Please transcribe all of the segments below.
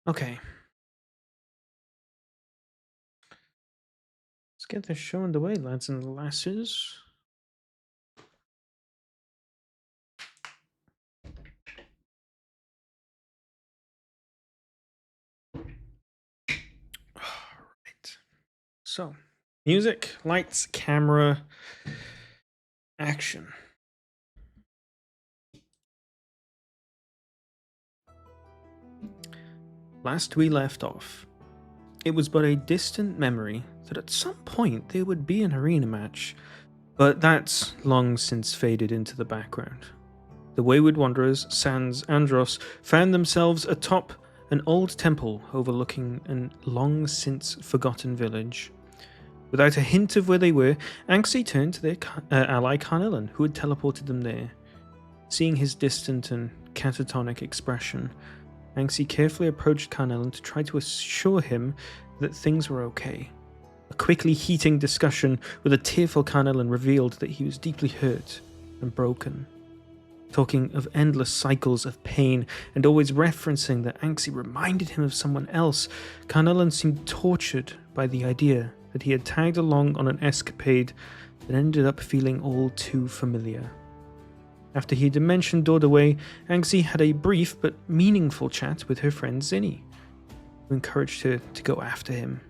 Okay. Let's get this show underway, lads and lasses. Right. So, music, lights, camera, action. Last we left off, it was but a distant memory that at some point there would be an arena match, but that's long since faded into the background. The wayward wanderers, sans Andros, found themselves atop an old temple overlooking a long since forgotten village. Without a hint of where they were, Anxi turned to their ally Carnelian, who had teleported them there. Seeing his distant and catatonic expression, Anxi carefully approached Carnelian to try to assure him that things were okay. A quickly heating discussion with a tearful Carnelian revealed that he was deeply hurt and broken. Talking of endless cycles of pain and always referencing that Anxi reminded him of someone else, Carnelian seemed tortured by the idea that he had tagged along on an escapade that ended up feeling all too familiar. After he had mentioned Dordaway, Anxi had a brief but meaningful chat with her friend Zinni, who encouraged her to go after him.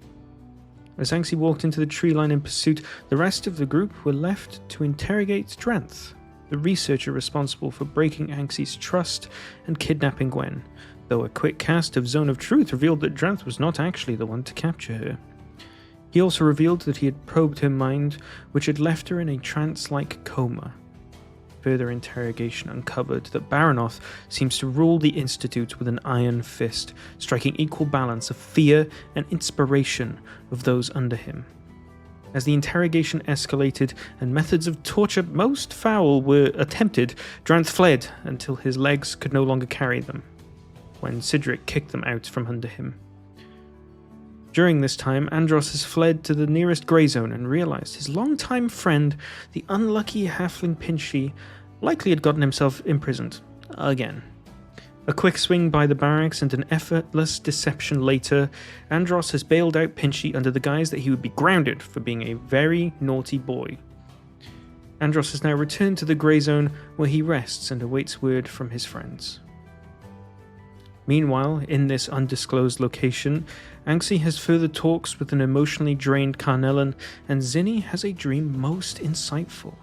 As Anxi walked into the tree line in pursuit, the rest of the group were left to interrogate Dranth, the researcher responsible for breaking Anxi's trust and kidnapping Gwen, though a quick cast of Zone of Truth revealed that Dranth was not actually the one to capture her. He also revealed that he had probed her mind, which had left her in a trance-like coma. Further interrogation uncovered that Baranoth seems to rule the Institute with an iron fist, striking equal balance of fear and inspiration of those under him. As the interrogation escalated and methods of torture most foul were attempted, Dranth fled until his legs could no longer carry them, when Cedric kicked them out from under him. During this time, Andros has fled to the nearest grey zone and realized his longtime friend, the unlucky halfling Pinchy, likely had gotten himself imprisoned again. A quick swing by the barracks and an effortless deception later, Andros has bailed out Pinchy under the guise that he would be grounded for being a very naughty boy. Andros has now returned to the Grey Zone, where he rests and awaits word from his friends. Meanwhile, in this undisclosed location, Anxi has further talks with an emotionally drained Carnelian, and Zinni has a dream most insightful,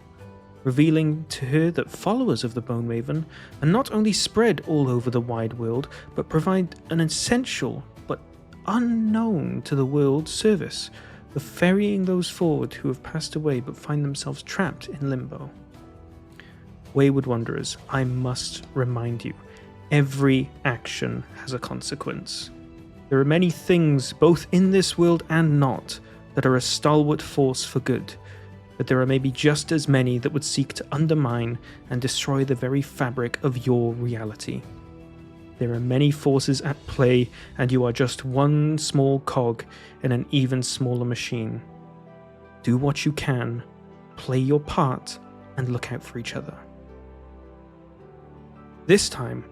revealing to her that followers of the Bone Raven are not only spread all over the wide world, but provide an essential but unknown to the world service of ferrying those forward who have passed away but find themselves trapped in limbo. Wayward Wanderers, I must remind you, every action has a consequence. There are many things, both in this world and not, that are a stalwart force for good, but there are maybe just as many that would seek to undermine and destroy the very fabric of your reality. There are many forces at play, and you are just one small cog in an even smaller machine. Do what you can, play your part, and look out for each other. This time,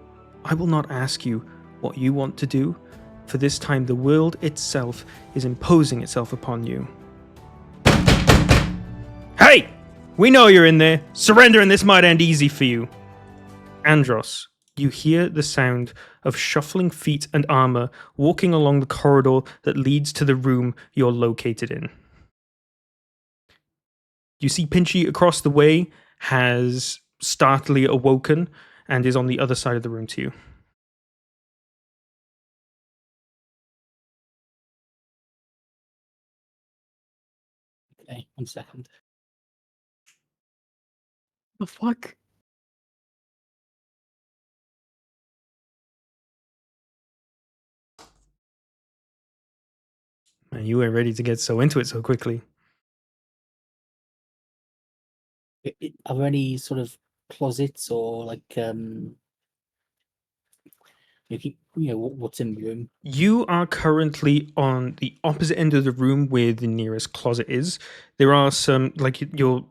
I will not ask you what you want to do, for this time the world itself is imposing itself upon you. Hey! We know you're in there. Surrendering this might end easy for you. Andros, you hear the sound of shuffling feet and armor walking along the corridor that leads to the room you're located in. You see Pinchy across the way has startlingly awoken and is on the other side of the room to you. Okay, 1 second. The fuck? Man, you were ready to get so into it so quickly. Are there any sort of closets or like what's in the room? You are currently on the opposite end of the room where the nearest closet is. There are some, like, you're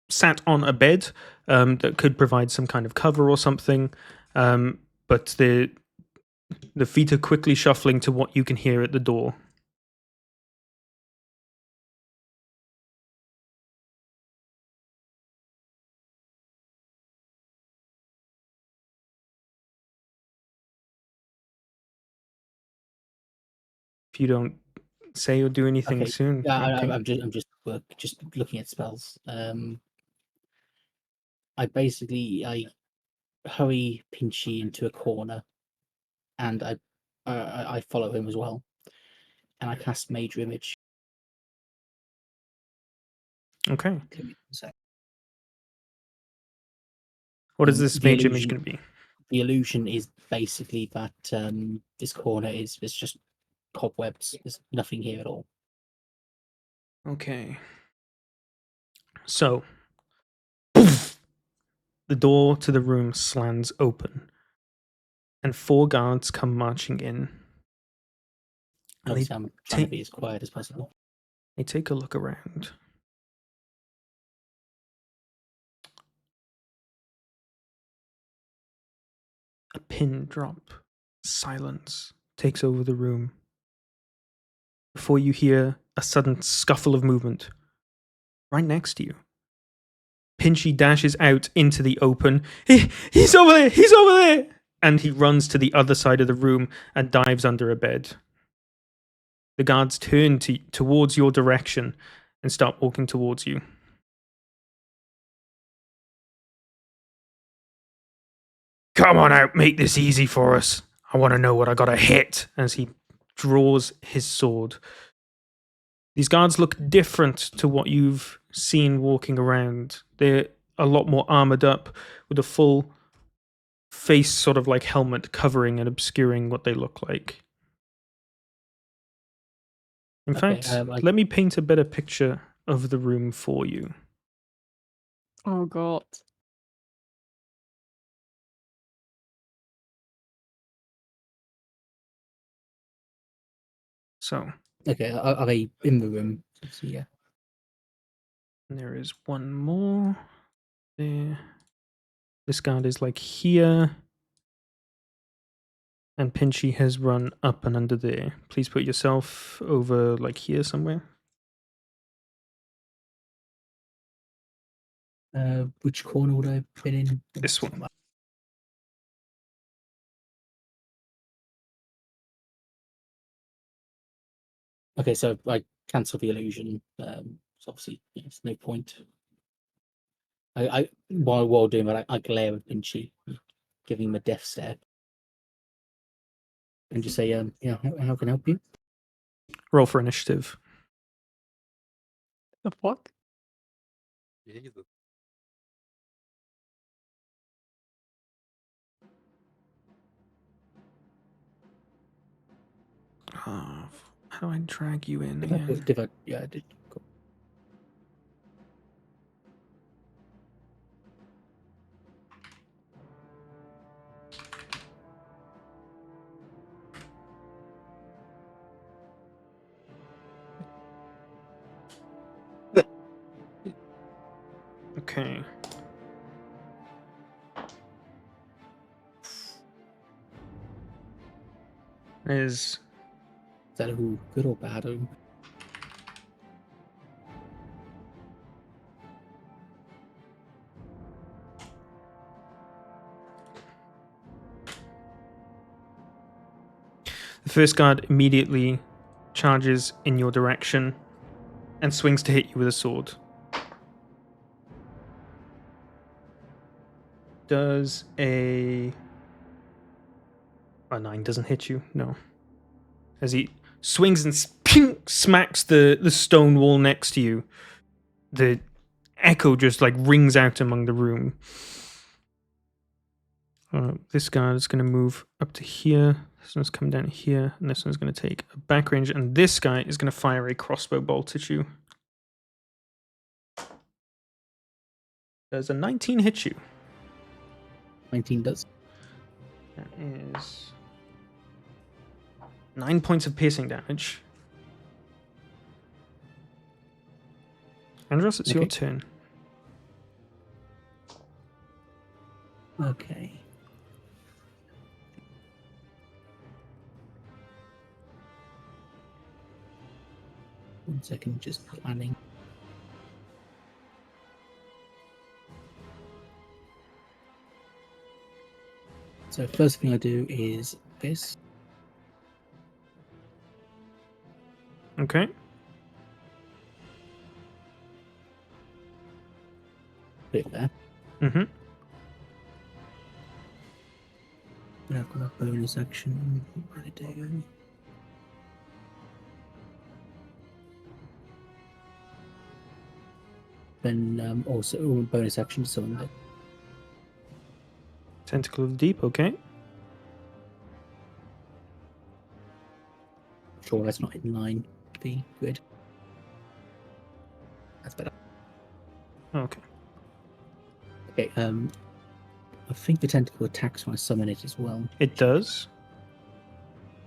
sat on a bed that could provide some kind of cover or something, but The feet are quickly shuffling to what you can hear at the door. If you don't say or do anything Okay. soon, Yeah, okay. I'm just looking at spells. I hurry Pinchy into a corner, and I follow him as well, and I cast Major Image. Okay. Give me a sec. What is And this mage image going to be? the illusion is basically that this corner is just cobwebs. There's nothing here at all. Okay. So, the door to the room slams open, and 4 guards come marching in. And Obviously, I'm trying to be as quiet as possible. they take a look around. A pin drop. Silence takes over the room. Before you hear a sudden scuffle of movement right next to you. Pinchy dashes out into the open. He's over there! He's over there! And he runs to the other side of the room and dives under a bed. The guards turn towards your direction and start walking towards you. Come on out, make this easy for us. I want to know what I gotta hit, as he draws his sword. These guards look different to what you've seen walking around. They're a lot more armored up with a full face, sort of like helmet, covering and obscuring what they look like. In fact, let me paint a better picture of the room for you. Oh god. So, Okay, are they in the room? So, yeah. there is one more there. This guard is like here. And Pinchy has run up and under there. Please put yourself over like here somewhere. Which corner would I have been in? This one. Okay, so I cancel the illusion. So obviously, there's no point. While doing that, I glare at Pinchy, giving him a death stare, and just say, yeah, how can I help you? Roll for initiative. The fuck? Oh, how do I drag you in again? Yeah, I did. Cool. Okay. Is that who good or bad? the first guard immediately charges in your direction and swings to hit you with a sword. Does a 9 doesn't hit you? No. As he swings and smacks the stone wall next to you, the echo just like rings out among the room. This guard is going to move up to here. This one's come down here, and this one's going to take a back range, and this guy is going to fire a crossbow bolt at you. Does a 19 hit you? 19 does. That is 9 points of piercing damage. Andros, it's your turn. Okay. 1 second, just planning. So first thing I do is this. Okay. Put it there. Mm-hmm. Then I've got a bonus action. What do I do? Then also bonus action to summon it. Tentacle of the Deep, okay. Sure, that's not in line. Be good. That's better. Okay. Okay. I think the tentacle attacks when I summon it as well. It does.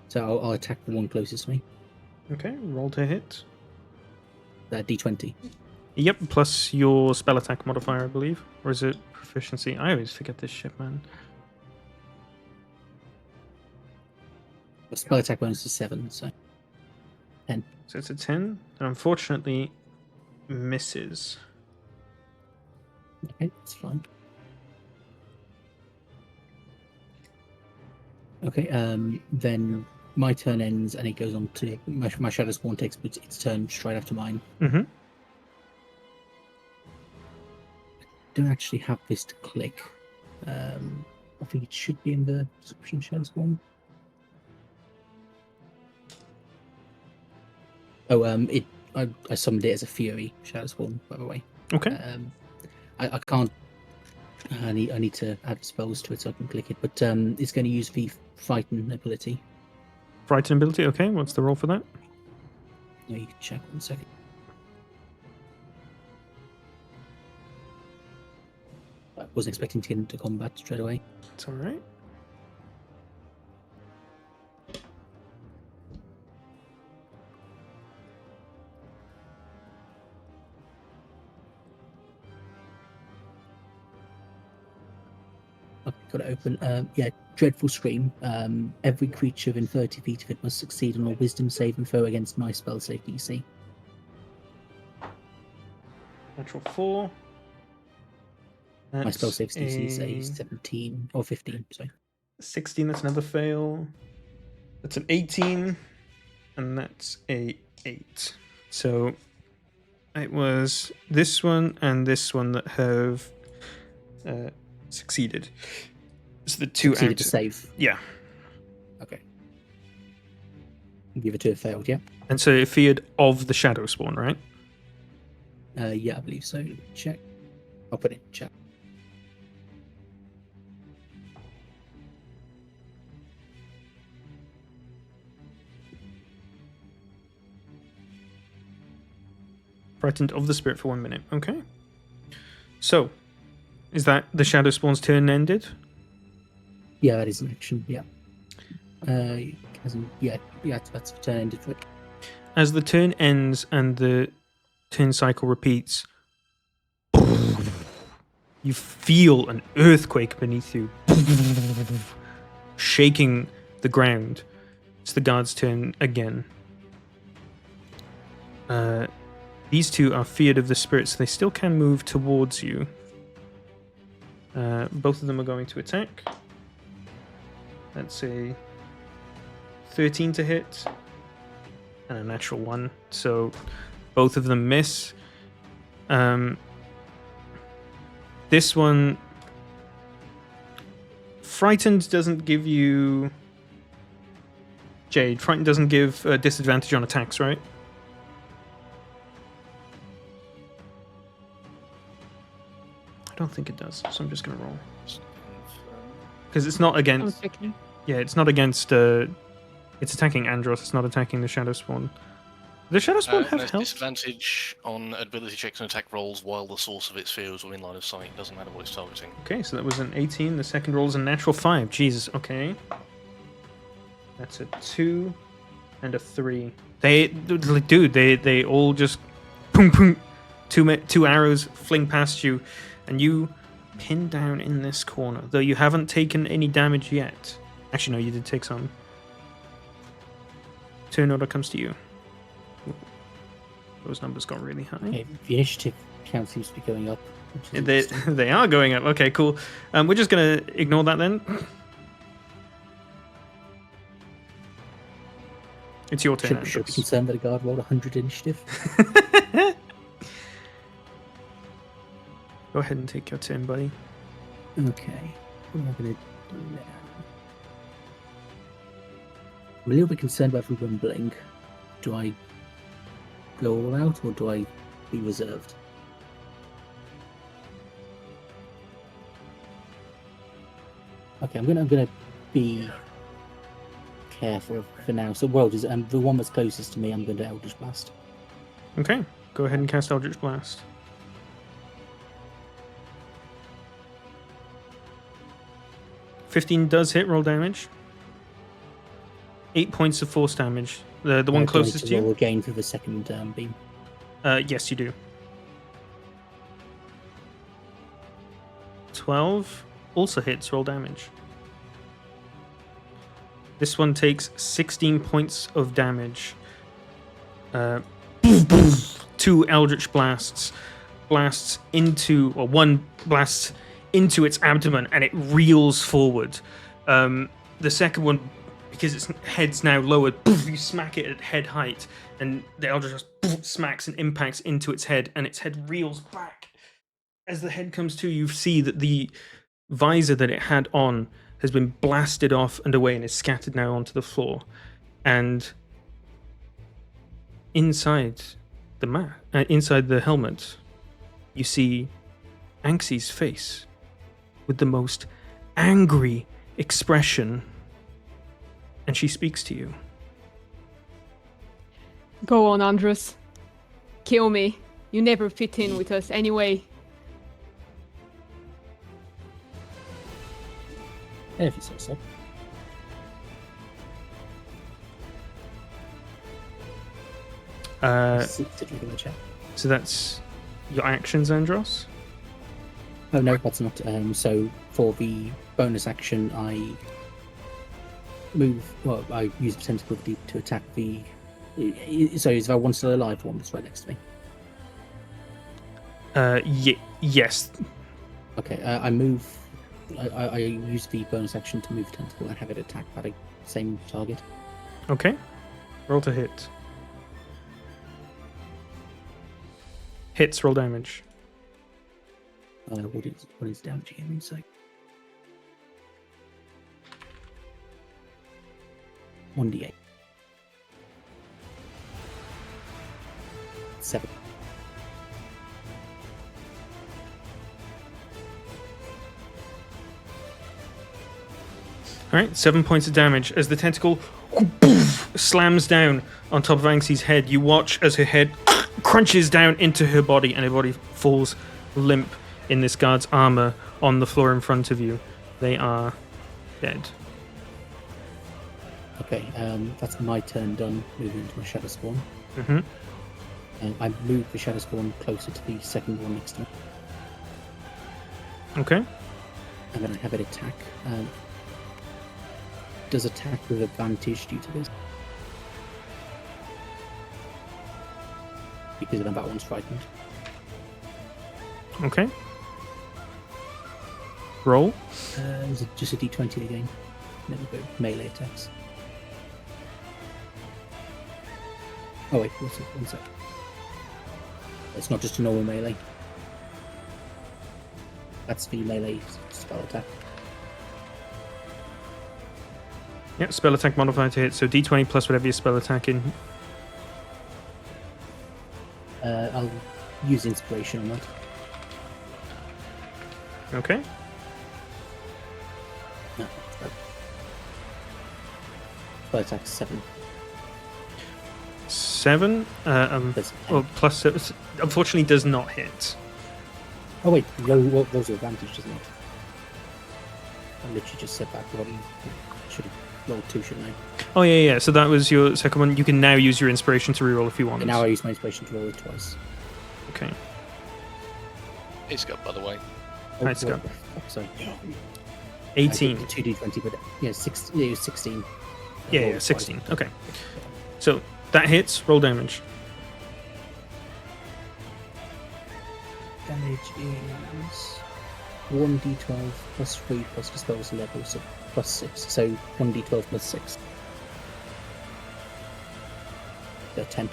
So I'll attack the one closest to me. Okay, roll to hit. D20. Yep, plus your spell attack modifier, I believe. Or is it proficiency? I always forget this shit, man. The spell attack bonus is 7, so 10. So it's a 10. And unfortunately, misses. Okay, that's fine. Okay, then my turn ends and it goes on to my Shadow Spawn takes its turn straight after mine. Mm-hmm. Don't actually have this to click. I think it should be in the description, Shadow Spawn. Oh, I summoned it as a Fury Shadow Spawn, by the way. Okay. I can't. I need to add spells to it so I can click it, but it's going to use the Frighten ability. Frighten ability, okay. What's the roll for that? No, you can check 1 second. I wasn't expecting to get into combat straight away. It's alright. Okay, got it open. Yeah, Dreadful Scream. Every creature within 30 feet of it must succeed on a Wisdom save and throw against my spell save DC. Natural 4. My spell save DC is a a 17 or 15. Sorry. 16, that's another fail. That's an 18. And that's a 8. So it was this one and this one that have succeeded. So the two Succeeded to active. save. Yeah. Okay. The other two have failed. Yeah. And so it feared of the Shadow Spawn, right? Yeah, I believe so. Let me check. I'll put it in chat. Frightened of the spirit for 1 minute. Okay. So, is that the Shadow Spawn's turn ended? Yeah, that is an action. Yeah. Yeah, that's the turn ended for it. As the turn ends and the turn cycle repeats, you feel an earthquake beneath you, shaking the ground. It's the guard's turn again. These two are feared of the spirits, so they still can move towards you. Both of them are going to attack. That's a 13 to hit and a natural 1. So both of them miss. This one, Frightened doesn't give you... Jade, Frightened doesn't give a disadvantage on attacks, right? I don't think it does, so I'm just going to roll. Because it's not I'm against... checking. Yeah, it's not against... it's attacking Andros, it's not attacking the Shadow Spawn. The Shadow Spawn have There's health? disadvantage on ability checks and attack rolls while the source of its fear is within line of sight. Doesn't matter what it's targeting. Okay, so that was an 18. The second roll is a natural 5. Jesus, okay. That's a 2 and a 3. They all just... Boom, boom. Two arrows fling past you, and you pin down in this corner, though you haven't taken any damage yet. Actually, no, you did take some. Turn order comes to you. Those numbers got really high. Okay, the initiative count seems to be going up. which is They, interesting. they are going up. Okay, cool. We're just going to ignore that then. It's your turn, Should be Andros. concerned that a guard rolled 100 initiative. Go ahead and take your turn, buddy. Okay, what am I going to do now? I'm a little bit concerned about rumbling. Do I go all out or do I be reserved? Okay, I'm gonna be careful for now. So, well, just the one that's closest to me, I'm going to Eldritch Blast. Okay, go ahead and cast Eldritch Blast. $15 does hit, roll damage. 8 points of force damage. The one Do I need closest to roll you? again for the second beam. Yes, you do. 12 also hits, roll damage. This one takes 16 points of damage. 2 Eldritch Blasts. One blasts into its abdomen and it reels forward. The second one, because its head's now lowered, you smack it at head height, and the Eldritch just smacks and impacts into its head, and its head reels back. As the head comes to, you see that the visor that it had on has been blasted off and away and is scattered now onto the floor. And inside inside the helmet, you see Anxi's face with the most angry expression, and she speaks to you. Go on, Andros. Kill me. You never fit in with us anyway. If you say so. Did you in the chat? So that's your actions, Andros? Oh no, that's not. So for the bonus action, I move. Well, I use the tentacle to attack the. So is there one still alive? One that's right next to me. Yes. Okay, I move. I use the bonus action to move tentacle and have it attack that same target. Okay. Roll to hit. Hits, roll damage. What is damage again? So 1d8. 7. Alright, 7 points of damage. As the tentacle slams down on top of Anxi's head, you watch as her head crunches down into her body and her body falls limp in this guard's armor on the floor in front of you. They are dead. Okay, that's my turn done. Moving into a Shadow Spawn. Mm-hmm. I move the Shadow Spawn closer to the second one next to me, Okay. and then I have it attack. Does attack with advantage due to this? Because then that one's frightened. Okay. Roll. Is it just a d20 again? Never go melee attacks. Oh wait, what's it? 1 sec. It's not just a normal melee. That's the melee spell attack. Yeah, spell attack modifier to hit, so d20 plus whatever your spell attack in. I'll use inspiration on that. Okay. No, spell attack 7. 7. That's 10. Well, plus 7. Unfortunately, does not hit. Oh wait, those are advantage, doesn't it? I literally just said that. What you should have rolled 2, shouldn't I? Oh, yeah. So that was your second one. You can now use your inspiration to reroll if you want. And now I use my inspiration to roll it twice. Okay. It's got, by the way. Hi, Scott. Sorry. 18. 2d20, but yeah, it was 16. I Yeah, rolled yeah, twice. 16. Okay. So that hits. Roll damage. damage is 1d12 plus 3 plus disposal level, so plus 6. So 1d12 plus 6. 10.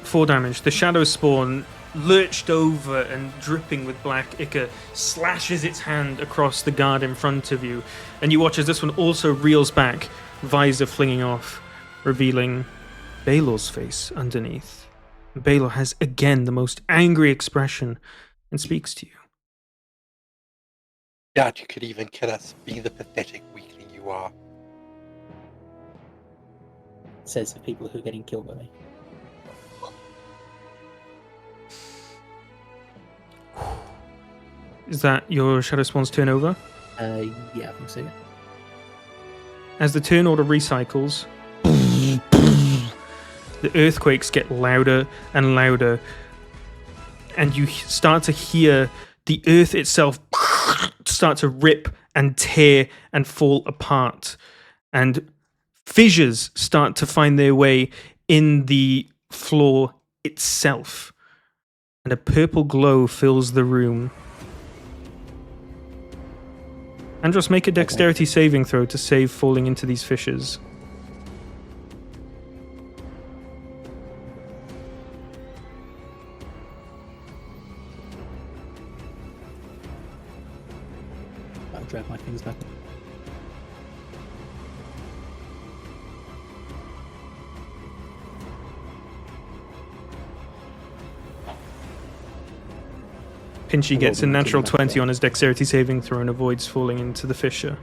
4 damage. The shadow spawn lurched over and dripping with black ichor slashes its hand across the guard in front of you, and you watch as this one also reels back, visor flinging off, revealing Baelor's face underneath. Baelor has again the most angry expression and speaks to you. Doubt you could even kill us, being the pathetic weakling you are. Says the people who are getting killed by me. Is that your shadow spawn's turn over? Yeah, I think so. Yeah. As the turn order recycles, the earthquakes get louder and louder, and you start to hear the earth itself start to rip and tear and fall apart, and fissures start to find their way in the floor itself, and a purple glow fills the room. Andros, make a dexterity saving throw to save falling into these fissures. I'll drag my things back. Pinchy gets a rolled a natural 19 back 20 there. on his dexterity saving throw and avoids falling into the fissure.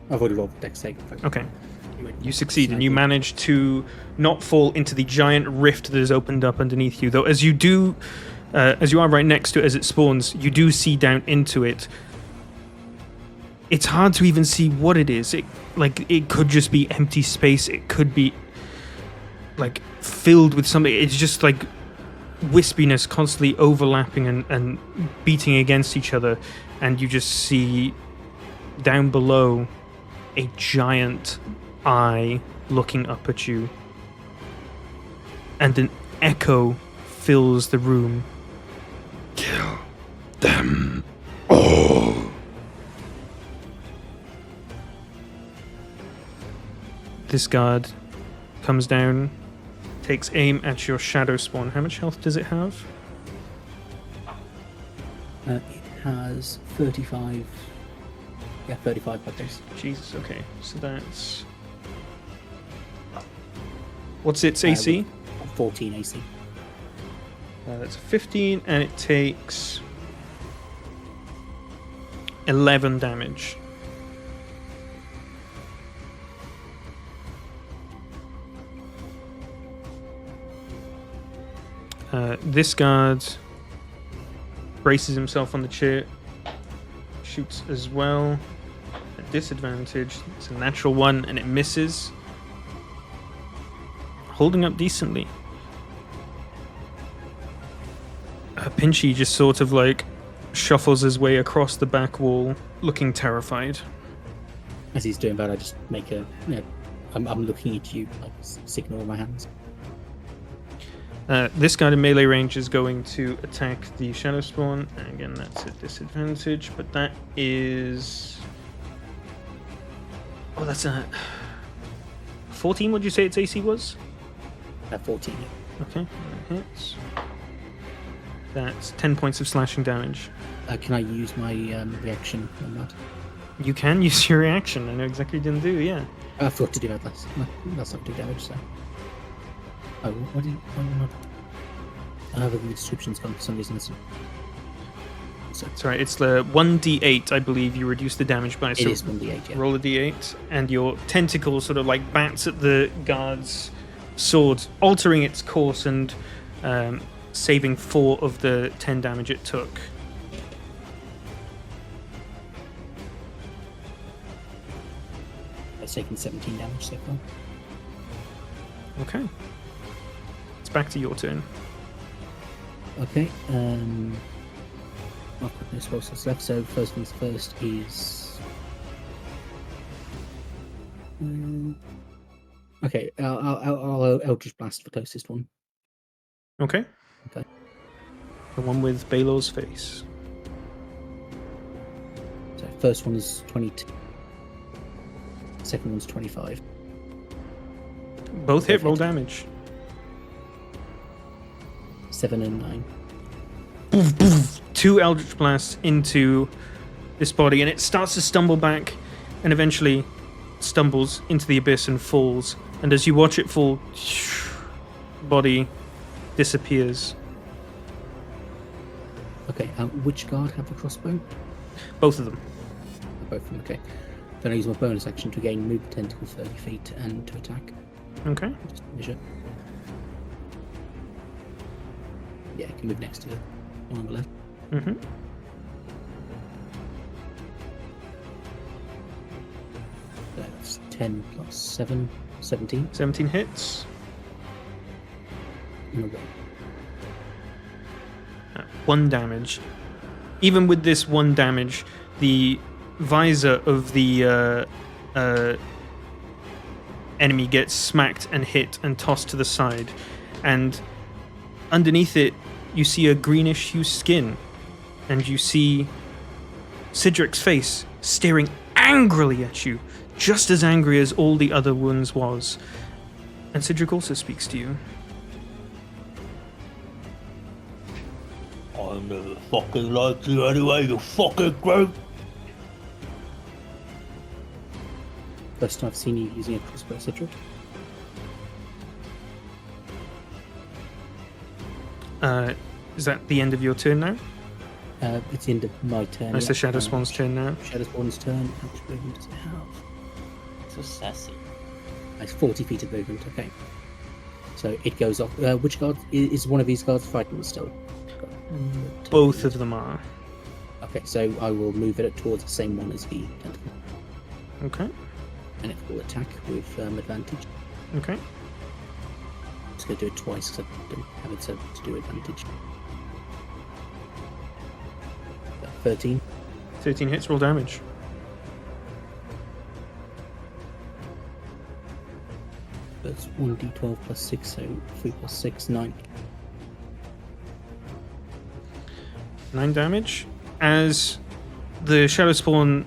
I've already rolled the dex saving throw. Okay. You succeed, and you manage to not fall into the giant rift that has opened up underneath you. Though, as you do, as you are right next to it as it spawns, you do see down into it. It's hard to even see what it is. It could just be empty space. It could be like filled with something. It's just like wispiness constantly overlapping and beating against each other, and you just see down below a giant eye looking up at you, and an echo fills the room. Kill them all. This guard comes down, takes aim at your shadow spawn. How much health does it have? It has 35. Yeah, 35 by base. Jesus, okay. So that's... What's its AC? 14 AC. That's a 15, and it takes 11 damage. This guard braces himself on the chair, shoots as well. At disadvantage, it's a natural one, and it misses. Holding up decently. Pinchy just sort of like shuffles his way across the back wall, looking terrified. As he's doing that, I just make a. I'm looking at you, like signal with my hands. This guy in melee range is going to attack the shadow spawn. And again, that's a disadvantage, but that is. Oh, that's a 14. Would you say its AC was? 14. Okay, that hits. That's 10 points of slashing damage. Can I use my reaction on that? You can use your reaction. I know exactly what you didn't do. Yeah. I forgot to do that last. That's not do damage, so. Oh, what did not? I have the descriptions gone for some reason. So It's right. It's the 1d8, I believe. You reduce the damage by. it So is 1d8, yeah. roll a d8, and your tentacle sort of like bats at the guard's sword, altering its course and saving 4 of the 10 damage it took. It's taken 17 damage so far. Okay. It's back to your turn. Okay, I've got no spell slots left, so first things first is Okay, I'll Eldritch Blast the closest one. Okay. Okay. The one with Balor's face. So first one is 22. Second one's 25. Both hit, Both roll hit. damage. 7 and 9. 2 Eldritch Blasts into this body, and it starts to stumble back and eventually stumbles into the abyss and falls. And as you watch it fall, body disappears. Okay, which guard have the crossbow? Both of them. Both of them, okay. Then I use my bonus action to again move the tentacle 30 feet and to attack. Okay. Just measure. Yeah, I can move next to the one on the left. Mm-hmm. That's 10 plus 7, 17. 17 hits. And a 1. 1 damage. Even with this 1 damage, the visor of the enemy gets smacked and hit and tossed to the side. And underneath it, you see a greenish hue skin. And you see Cedric's face staring angrily at you, just as angry as all the other ones was. And Cedric also speaks to you. I never fucking liked you anyway, you fucking group. First time I've seen you using a crossbow, Cedric. Is that the end of your turn now? It's the end of my turn. It's yeah. the Shadow Spawn's turn now. Shadow Spawn's turn. How much movement does it have? So sassy. It's 40 feet of movement, okay. So it goes off. Which guard is one of these guards frightened still? Both of them are. Okay, so I will move it towards the same one as the tentacle. Okay. And it will attack with advantage. Okay. I'm just going to do it twice because I don't have it set to do advantage. 13. 13 hits, roll damage. That's 1d12 plus 6, so 3 plus 6, 9. 9 damage. As the Shadow Spawn,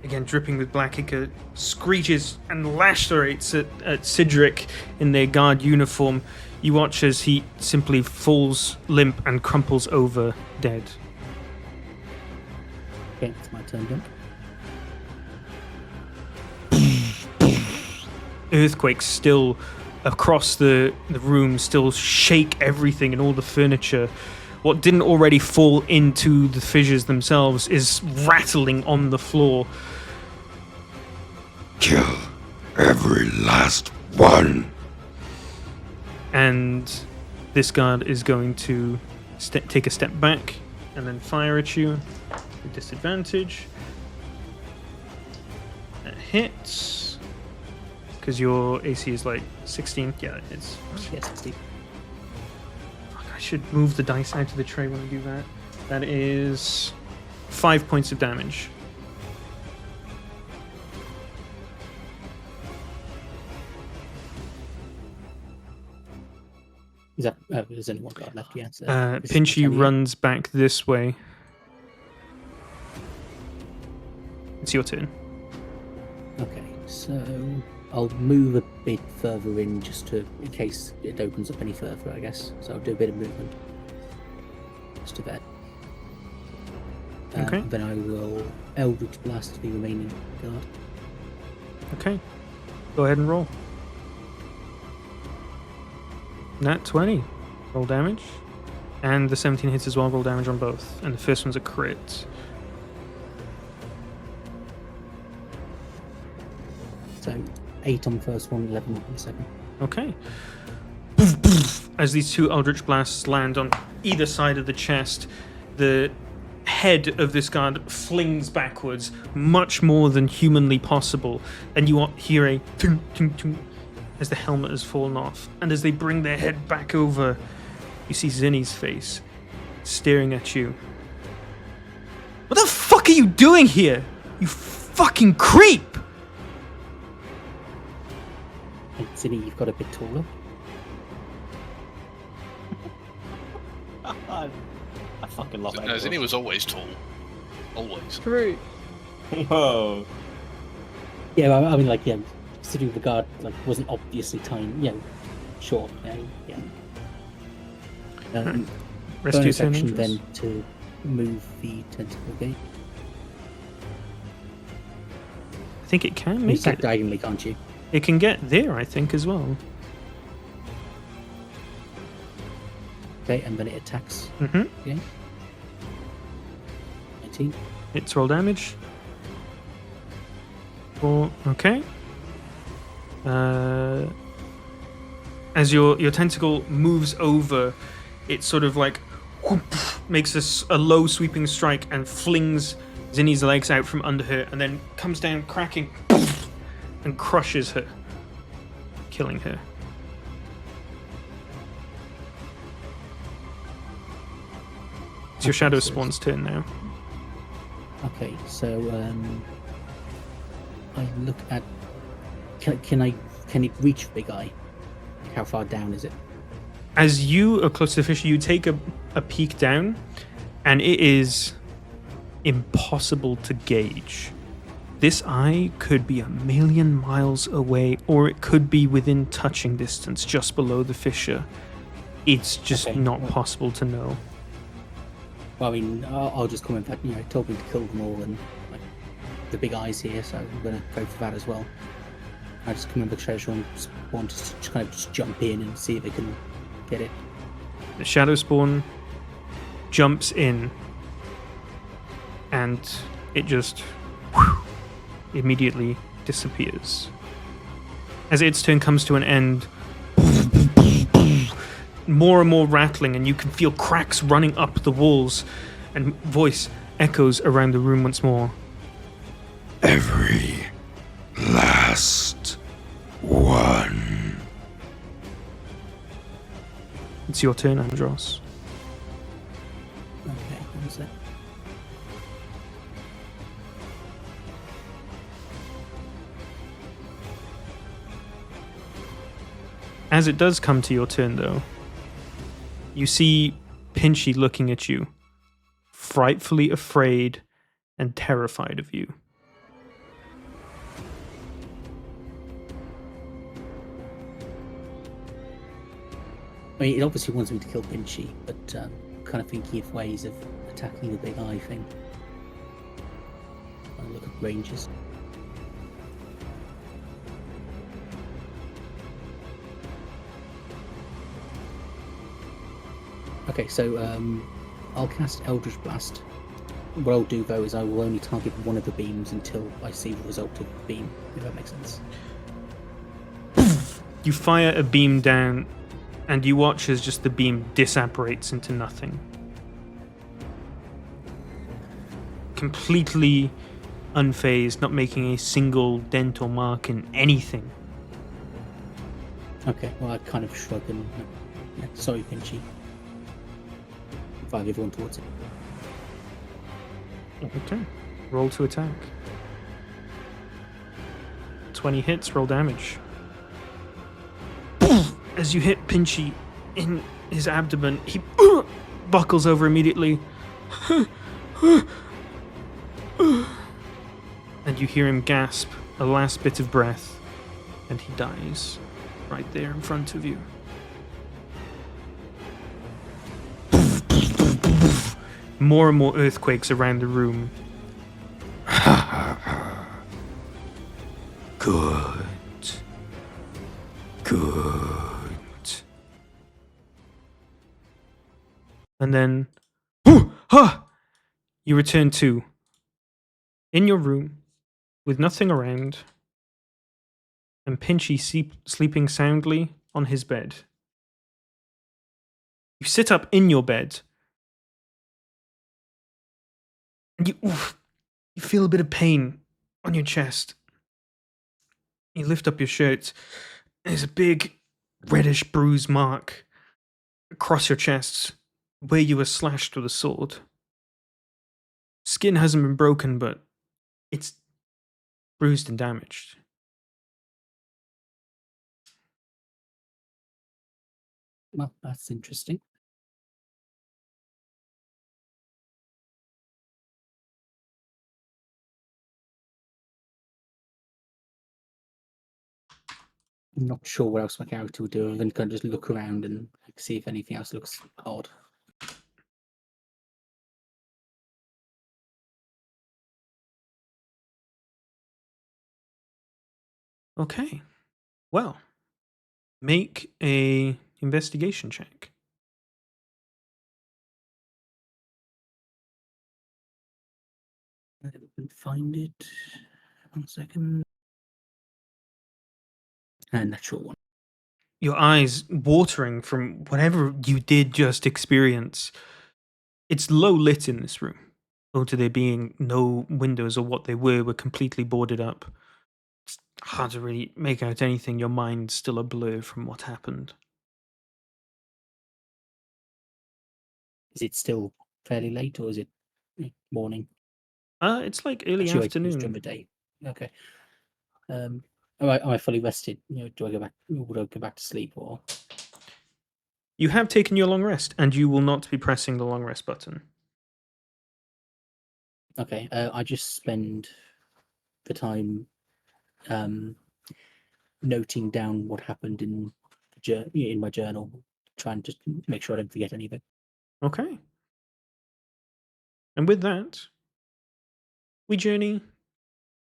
again dripping with black ichor, screeches and lacerates at Cedric in their guard uniform, you watch as he simply falls limp and crumples over dead. Okay, it's my turn, jump. Earthquakes still across the room, still shake everything and all the furniture. What didn't already fall into the fissures themselves is rattling on the floor. Kill every last one. And this guard is going to take a step back and then fire at you with disadvantage. That hits. Because your AC is like 16. Yeah, it is. Yeah, 16. Fuck, I should move the dice out of the tray when I do that. That is 5 points of damage. Is that there's only one guard left? Yeah. So Pinchy runs back this way. It's your turn. Okay, so I'll move a bit further in just in case it opens up any further, I guess. So I'll do a bit of movement. Just to that. Okay. Then I will Eldritch Blast the remaining guard. Okay. Go ahead and roll. Nat 20. Roll damage. And the 17 hits as well. Roll damage on both. And the first one's a crit. So 8 on the first one, 11 on the second. Okay. As these two Eldritch Blasts land on either side of the chest, the head of this guard flings backwards much more than humanly possible, and you hear a tung, tung, tung, as the helmet has fallen off. And as they bring their head back over, you see Zinni's face staring at you. What the fuck are you doing here? You fucking creep! And Zinni, you've got a bit taller. I fucking love No, Aegros. Zinni was always tall. Always. True. Whoa. Yeah, I mean, like, yeah, considering the guard like wasn't obviously tiny, short. Yeah. Rest of your Bonus turn, action Andros? then to move the tentacle again. I think it can You make attack it. diagonally, can't you? It can get there, I think, as well. Okay, and then it attacks. Mm-hmm. 19. It's roll damage. 4. Okay. As your tentacle moves over, it sort of like whoop, makes a low sweeping strike and flings Zinni's legs out from under her, and then comes down cracking and crushes her, killing her. It's your Okay, Shadow so Spawn's turn now. Okay, so I look at. Can it reach the big eye? How far down is it? As you are close to the fish, you take a peek down, and it is impossible to gauge. This eye could be 1,000,000 miles away, or it could be within touching distance, just below the fissure. It's just Okay, not well- possible to know. Well, I mean, I'll just comment that it told me to kill them all, and like the big eyes here, so I'm gonna go for that as well. I just come in with treasure and want to just kind of just jump in and see if I can get it. The Shadow Spawn jumps in, and it just immediately disappears. As its turn comes to an end, more and more rattling, and you can feel cracks running up the walls, and voice echoes around the room once more. Every last one. It's your turn, Andros. Okay, what was that? As it does come to your turn, though, you see Pinchy looking at you, frightfully afraid and terrified of you. I mean, it obviously wants me to kill Pinchy, but kind of thinking of ways of attacking the big eye thing. I'll look at ranges. Okay, so I'll cast Eldritch Blast. What I'll do though is I will only target one of the beams until I see the result of the beam, if that makes sense. You fire a beam down, and you watch as just the beam disapparates into nothing. Completely unfazed, not making a single dent or mark in anything. Okay, well I kind of shrug and sorry Pinchy. Fire everyone towards it. Okay. Roll to attack. 20 hits, roll damage. As you hit Pinchy in his abdomen, he buckles over immediately. And you hear him gasp a last bit of breath, and he dies right there in front of you. More and more earthquakes around the room. Good. Good. And then you return to in your room with nothing around, and Pinchy sleeping soundly on his bed. You sit up in your bed, and you feel a bit of pain on your chest. You lift up your shirt. There's a big reddish bruise mark across your chest where you were slashed with a sword. Skin hasn't been broken, but it's bruised and damaged. Well, that's interesting. I'm not sure what else my character would do. I'm going to kind of just look around and see if anything else looks odd. Okay. Well, make a investigation check. I can find it. 1 second. And natural one. Your eyes watering from whatever you did just experience. It's low lit in this room. Owing to there being no windows, or what they were completely boarded up. It's hard to really make out anything. Your mind's still a blur from what happened. Is it still fairly late or is it morning? It's like early Actually, wait, it's during afternoon. the day. Okay. Am I fully rested? Do I go back? Would I go back to sleep or? You have taken your long rest, and you will not be pressing the long rest button. Okay. I just spend the time noting down what happened in my journal, trying to make sure I don't forget anything. Okay. And with that, we journey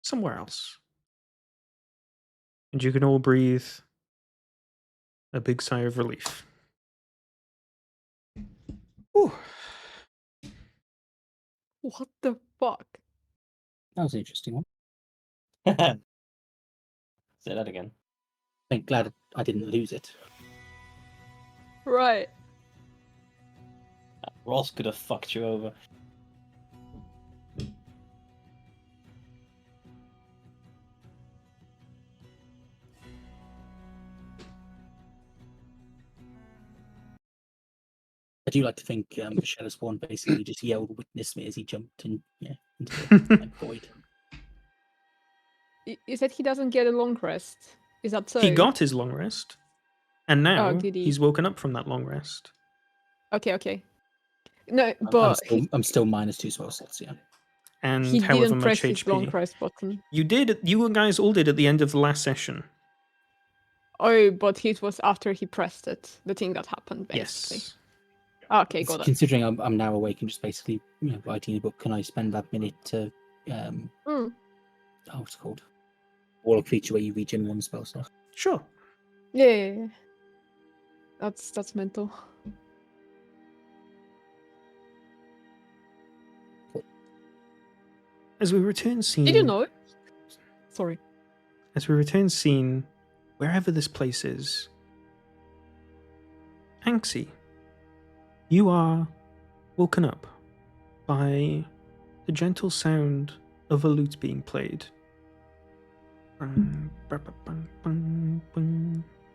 somewhere else. And you can all breathe a big sigh of relief. Ooh. What the fuck? That was an interesting one. Say that again. I'm glad I didn't lose it. Right. Ross could have fucked you over. I do like to think Shadow Spawn basically just yelled "witness me" as he jumped into the void. You said he doesn't get a long rest. Is that so? He got his long rest, and now did he? he's woken up from that long rest. Okay. No, but I'm still -2 spell slots. Yeah. And he however didn't press much his long HP. rest button. You guys all did at the end of the last session. Oh, but it was after he pressed it. The thing that happened, basically. Yes. Okay, got it. Considering I'm now awake and just basically writing a book, can I spend that minute to what's it called? Wall of Creature, where you regen 1 spell slot. Sure. Yeah. That's mental. As we return scene. Did you know? Sorry. As we return scene, wherever this place is, Anxie, you are woken up by the gentle sound of a lute being played. And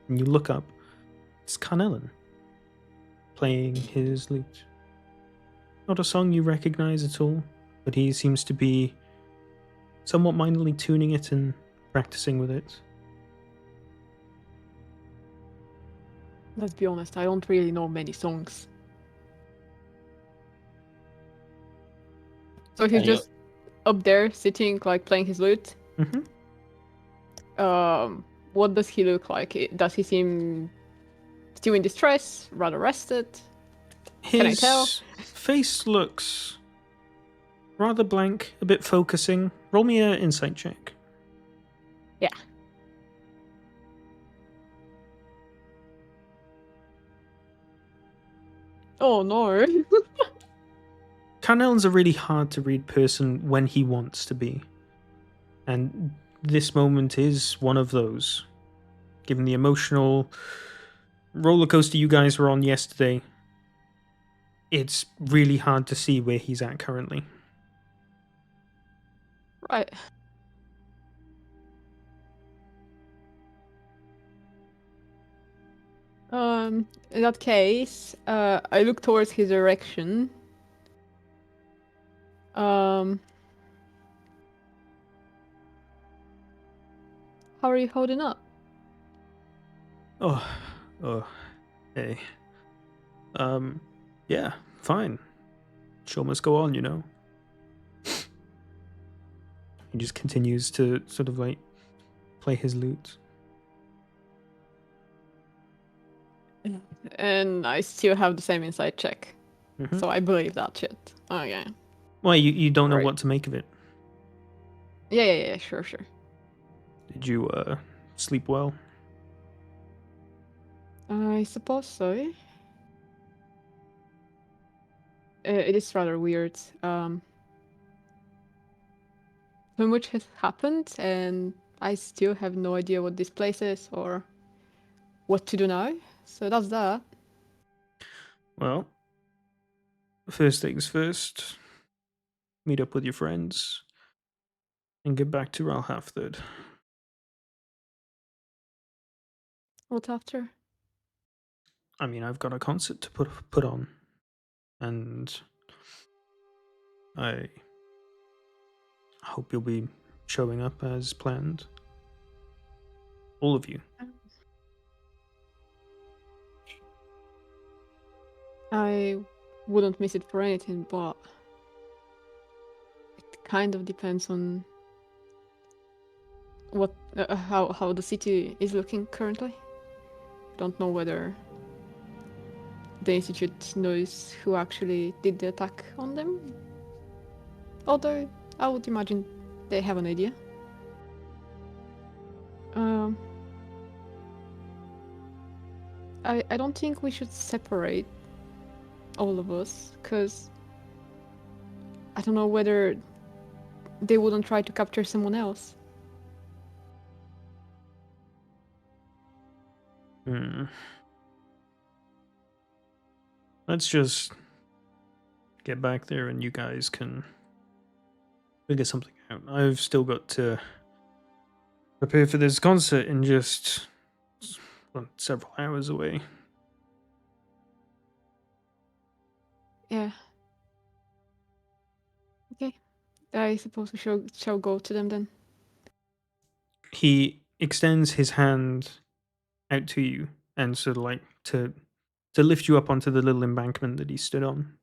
you look up, it's Carnellin playing his lute. Not a song you recognize at all, but he seems to be somewhat mindfully tuning it and practicing with it. Let's be honest, I don't really know many songs. So he's just up there sitting, like playing his lute. Mm-hmm. What does he look like? Does he seem still in distress, rather rested? Can I tell? His face looks rather blank, a bit focusing. Roll me an insight check. Yeah. Oh no. Carnell's a really hard to read person when he wants to be. And this moment is one of those. Given the emotional roller coaster you guys were on yesterday, it's really hard to see where he's at currently. Right. In that case, I look towards his direction. How are you holding up? Oh, hey. Yeah, fine. Show must go on, you know. He just continues to sort of like play his lute. And I still have the same insight check. Mhm. So I believe that shit. Okay. Well, you don't know Right. what to make of it. Yeah, sure. Did you sleep well? I suppose so. It is rather weird. So much has happened, and I still have no idea what this place is or what to do now. So that's that. Well, first things first. Meet up with your friends and get back to Ralhalfthid. What after? I mean, I've got a concert to put on, and I hope you'll be showing up as planned. All of you. I wouldn't miss it for anything, but it kind of depends on what how the city is looking currently. Don't know whether the institute knows who actually did the attack on them. Although I would imagine they have an idea. I don't think we should separate all of us, because I don't know whether they wouldn't try to capture someone else. Let's just get back there and you guys can figure something out. I've still got to prepare for this concert in just several hours away. Yeah. Okay. I suppose we shall go to them then. He extends his hand out to you and sort of like to lift you up onto the little embankment that he stood on.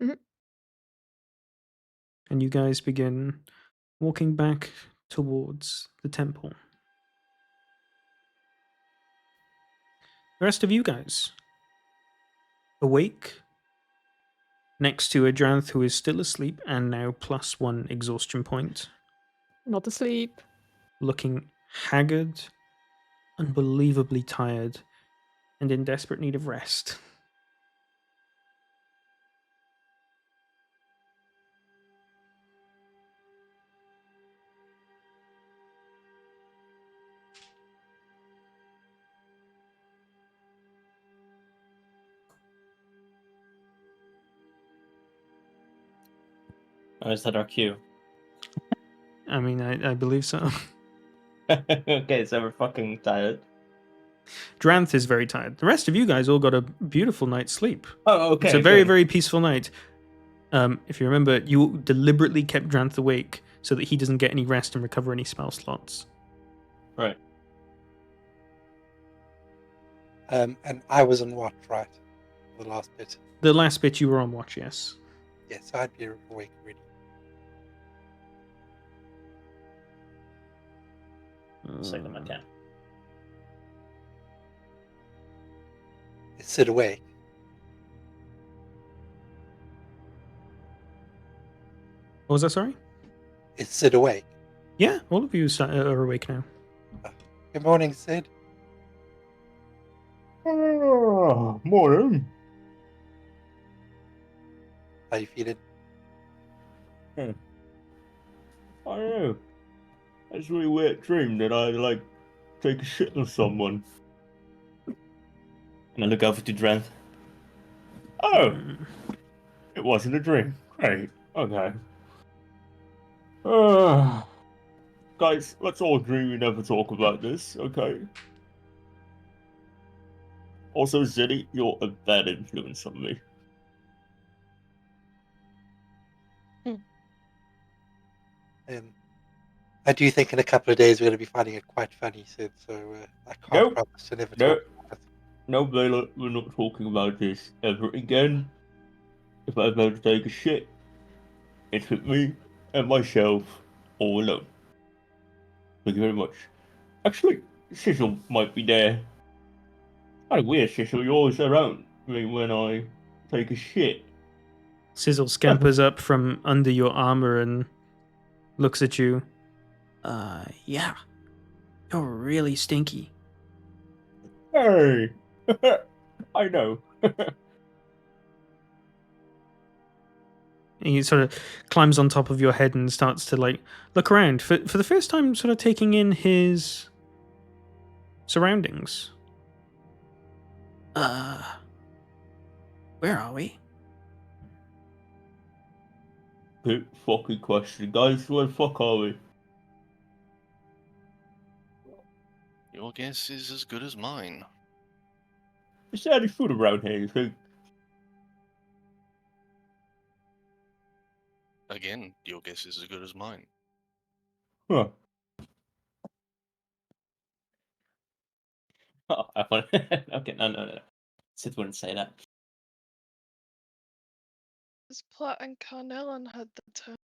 Mhm. And you guys begin walking back towards the temple. The rest of you guys awake next to Adranth, who is still asleep and now +1 exhaustion point, Not asleep. looking haggard, unbelievably tired, and in desperate need of rest. Or is that our cue? I mean, I believe so. Okay, so we're fucking tired. Dranth is very tired. The rest of you guys all got a beautiful night's sleep. Oh, okay. It's a very, good. very peaceful night. If you remember, you deliberately kept Dranth awake so that he doesn't get any rest and recover any spell slots. Right. And I was on watch, right? The last bit. The last bit you were on watch, yes. Yes, I'd be awake already. Say them again. Is Sid awake? What was that, sorry? Is Sid awake? Yeah, all of you are awake now. Good morning, Sid. Morning. How you feeling? I don't know. I just really weird dream that I like take a shit on someone. And I look over to Drenth. Oh, it wasn't a dream. Great. Okay. Guys, let's all agree we never talk about this, okay? Also, Zeddy, you're a bad influence on me. I do think in a couple of days we're going to be finding it quite funny, Sid. So I can't Nope. promise to never Nope. talk about it. no, Bela, we're not talking about this ever again. If I'm about to take a shit, it's with me and myself all alone. Thank you very much. Actually, Sizzle might be there. Kind of weird, Sizzle, you're always around me when I take a shit. Sizzle scampers up from under your armor and looks at you. Yeah. You're really stinky. Hey! I know. And he sort of climbs on top of your head and starts to like look around for the first time, sort of taking in his surroundings. Where are we? Good fucking question, guys. Where the fuck are we? Your guess is as good as mine. Is there any food around here, you think? Again, your guess is as good as mine. Huh. Oh, I want. Okay, no. Sid wouldn't say that. Has Platt and Carnellon had the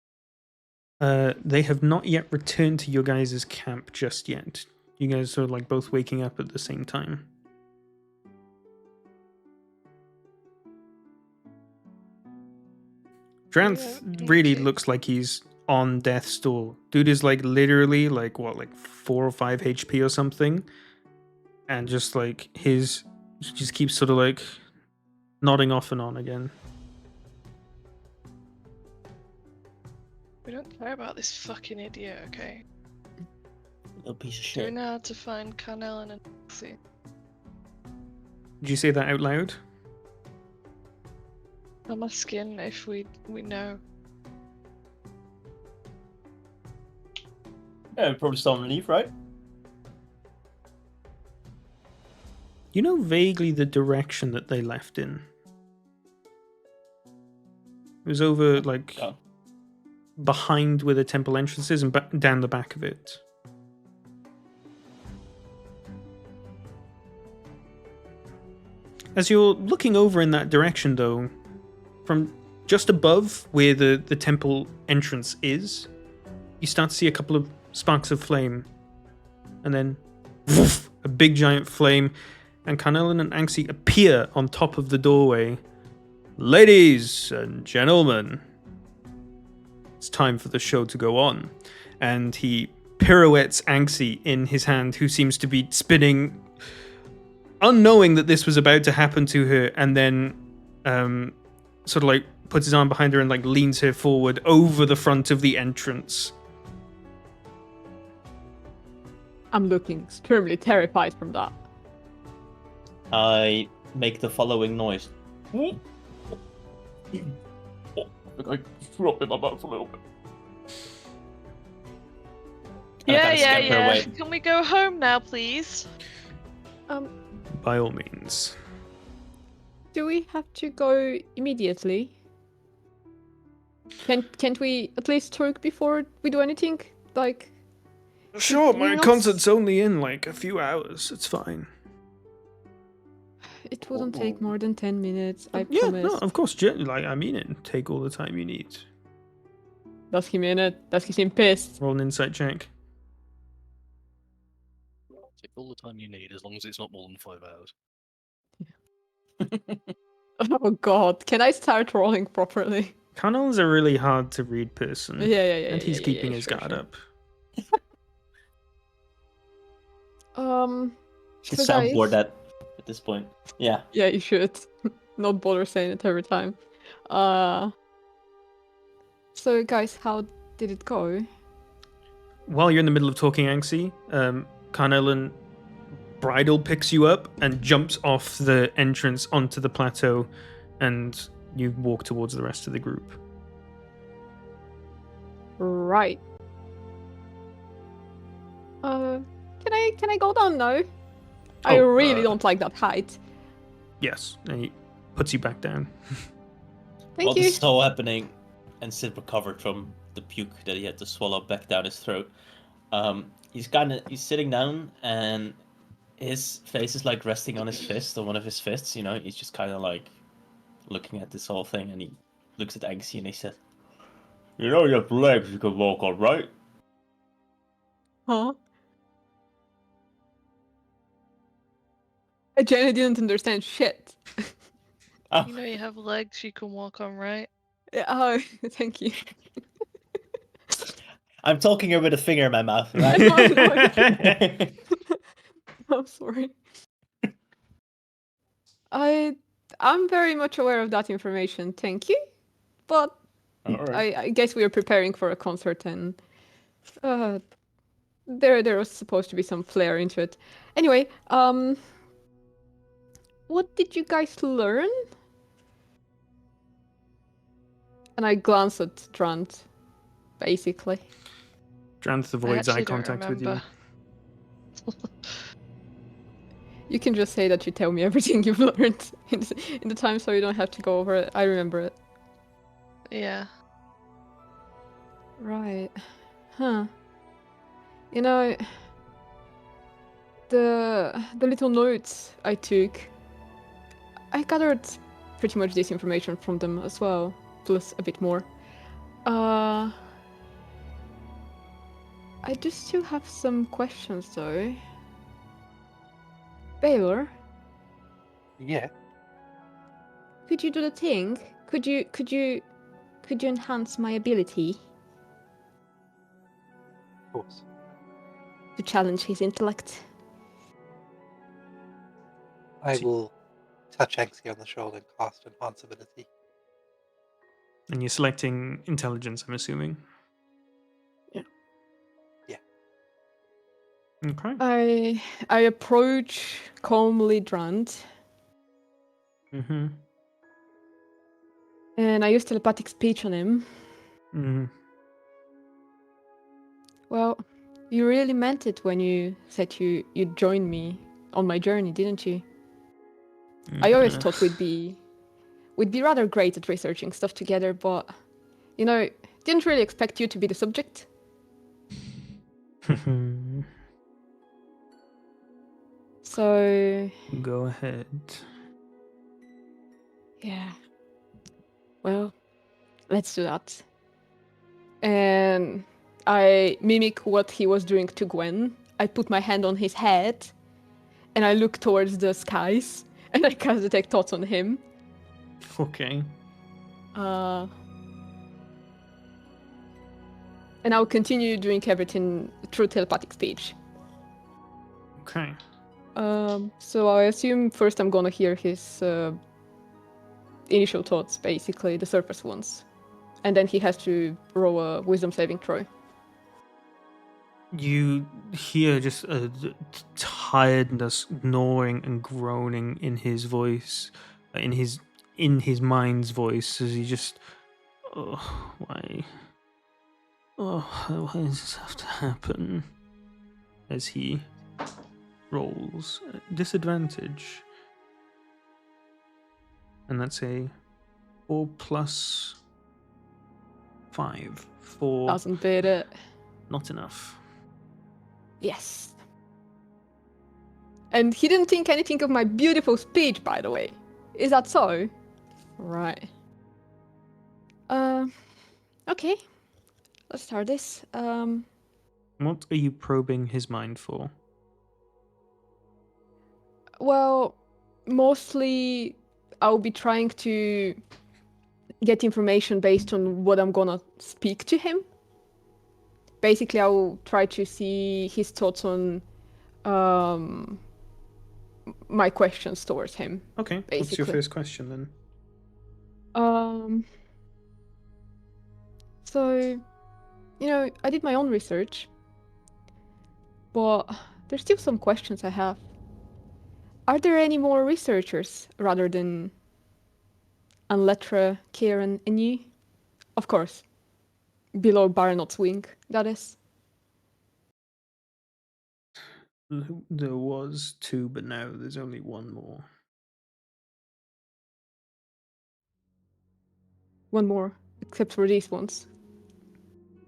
turn? They have not yet returned to your guys' camp just yet. You guys are like both waking up at the same time. Dranth really looks like he's on death's door. Dude is like literally like what, like 4 or 5 HP or something, and just like he just keeps sort of like nodding off and on again. We don't care about this fucking idiot, okay? Little piece of Do we shit. know how to find Carnellon and Nixie? Did you say that out loud? I'm asking if we know. Yeah, we probably still on leave, right? You know vaguely the direction that they left in. It was over like Oh. behind where the temple entrance is and down the back of it. As you're looking over in that direction, though, from just above where the temple entrance is, you start to see a couple of sparks of flame. And then, woof, a big giant flame, and Carnellon and Anxie appear on top of the doorway. Ladies and gentlemen, it's time for the show to go on. And he pirouettes Anxie in his hand, who seems to be spinning, unknowing that this was about to happen to her, and then sort of like puts his arm behind her and like leans her forward over the front of the entrance. I'm looking extremely terrified from that. I make the following noise. I threw up in my mouth a little bit. And I Yeah. kinda scamper away. Can we go home now, please? By all means. Do we have to go immediately? Can't we at least talk before we do anything? Like, Sure, You're my not- concert's only in like a few hours. It's fine. it wouldn't take more than 10 minutes, I Yeah, promise. no, of course. Like, I mean it. Take all the time you need. Does he mean it? Does he seem pissed? Roll an insight check. Take all the time you need, as long as it's not more than 5 hours. Oh god, can I start rolling properly? Connell's a really hard to read person. Yeah, And he's yeah, keeping yeah, his sure, guard sure. up. Should So soundboard guys- that at this point. Yeah. Yeah, you should. Not bother saying it every time. So guys, how did it go? While you're in the middle of talking, Anxie, Carnellon bridle picks you up and jumps off the entrance onto the plateau, and you walk towards the rest of the group. Right. Can I go down now? I Oh, really don't like that height. Yes, and he puts you back down. Thank While you. this is all happening, and Sid recovered from the puke that he had to swallow back down his throat, he's sitting down and his face is like resting on his fist, or one of his fists, you know? He's just kind of like looking at this whole thing, and he looks at Anxie and he says, You know you have legs you can walk on, right? Huh? I genuinely didn't understand shit. "Oh, You know you have legs you can walk on, right? Oh, thank you. I'm talking here with a finger in my mouth, I right?" know, I know. I'm sorry. I'm very much aware of that information, thank you. But Alright. I guess we are preparing for a concert, and there was supposed to be some flair into it. Anyway, what did you guys learn? And I glance at Drant, basically. Dranth I avoids eye actually don't contact with you. remember. You can just say that you tell me everything you've learned in the time, so you don't have to go over it. I remember it. Yeah. Right. Huh. You know, the little notes I took, I gathered pretty much this information from them as well, plus a bit more. I do still have some questions though. Baylor, Yeah. could you do the thing? Could you enhance my ability Of course. to challenge his intellect? I See- will touch Anxie on the shoulder and cast Enhance Ability. And you're selecting intelligence, I'm assuming. Yeah. Yeah. Okay. I approach calmly Drant, Mm-hmm. and I use telepathic speech on him. Mm-hmm. Well, you really meant it when you said you'd join me on my journey, didn't you? I always thought we'd be rather great at researching stuff together, but you know, didn't really expect you to be the subject. So Go ahead. yeah. Well, let's do that. And I mimic what he was doing to Gwen. I put my hand on his head, and I look towards the skies, and I cast Detect Thoughts on him. Okay. And I'll continue doing everything through telepathic speech. Okay. So I assume first I'm gonna hear his initial thoughts, basically, the surface ones. And then he has to roll a wisdom saving throw. You hear just a tiredness gnawing and groaning in his voice, in his mind's voice, as he just, oh, why does this have to happen? As he rolls disadvantage, and that's a 4 plus 5. 4. Doesn't beat it. Not enough. Yes. And he didn't think anything of my beautiful speech, by the way. Is that so? Right. Okay. Let's start this. What are you probing his mind for? Well, mostly I'll be trying to get information based on what I'm gonna speak to him. Basically, I'll try to see his thoughts on my questions towards him. Okay, what's your Basically. first question then? So, you know, I did my own research, but there's still some questions I have. Are there any more researchers rather than Anletra, Kieran, and you? Of course. Below Baronot's wing, that is. There was 2, but now there's only 1 more. One more, except for these ones.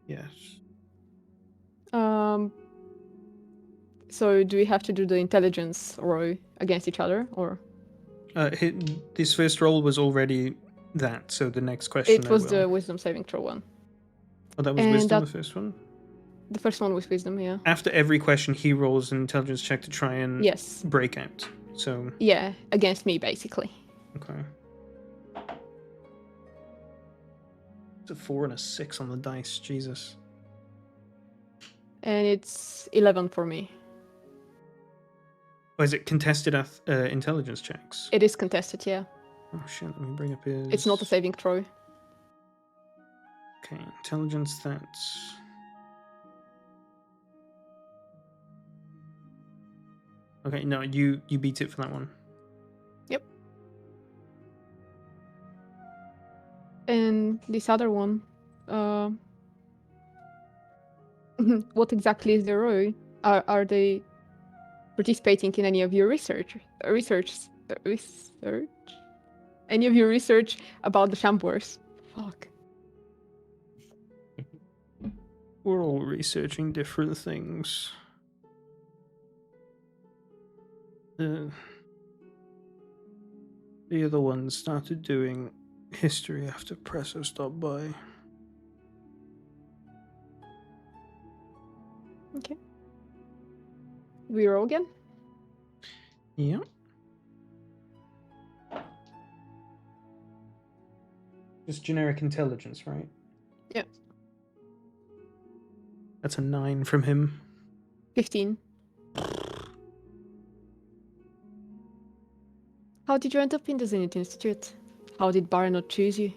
Yes. So do we have to do the intelligence row against each other, or This first roll was already that, so the next question it was I will. the wisdom saving throw one? Oh, that was and wisdom, that- the first one? The first one was wisdom, yeah. After every question, he rolls an intelligence check to try and Yes. break out. So, Yeah, against me basically. okay. It's a 4 and a 6 on the dice, Jesus. And it's 11 for me. Oh, is it contested intelligence checks? It is contested, yeah. Oh shit, let me bring up his... It's not a saving throw. Okay, intelligence, that's... Okay, no, you beat it for that one. Yep. And this other one, what exactly is the row? Are they participating in any of your research? Any of your research about the Shamblers? Fuck. We're all researching different things. The other one started doing history after Presso stopped by. Okay. We roll again? Yeah. Just generic intelligence, right? Yeah. That's a 9 from him. 15. How did you end up in the Zenith Institute? How did Bar not choose you?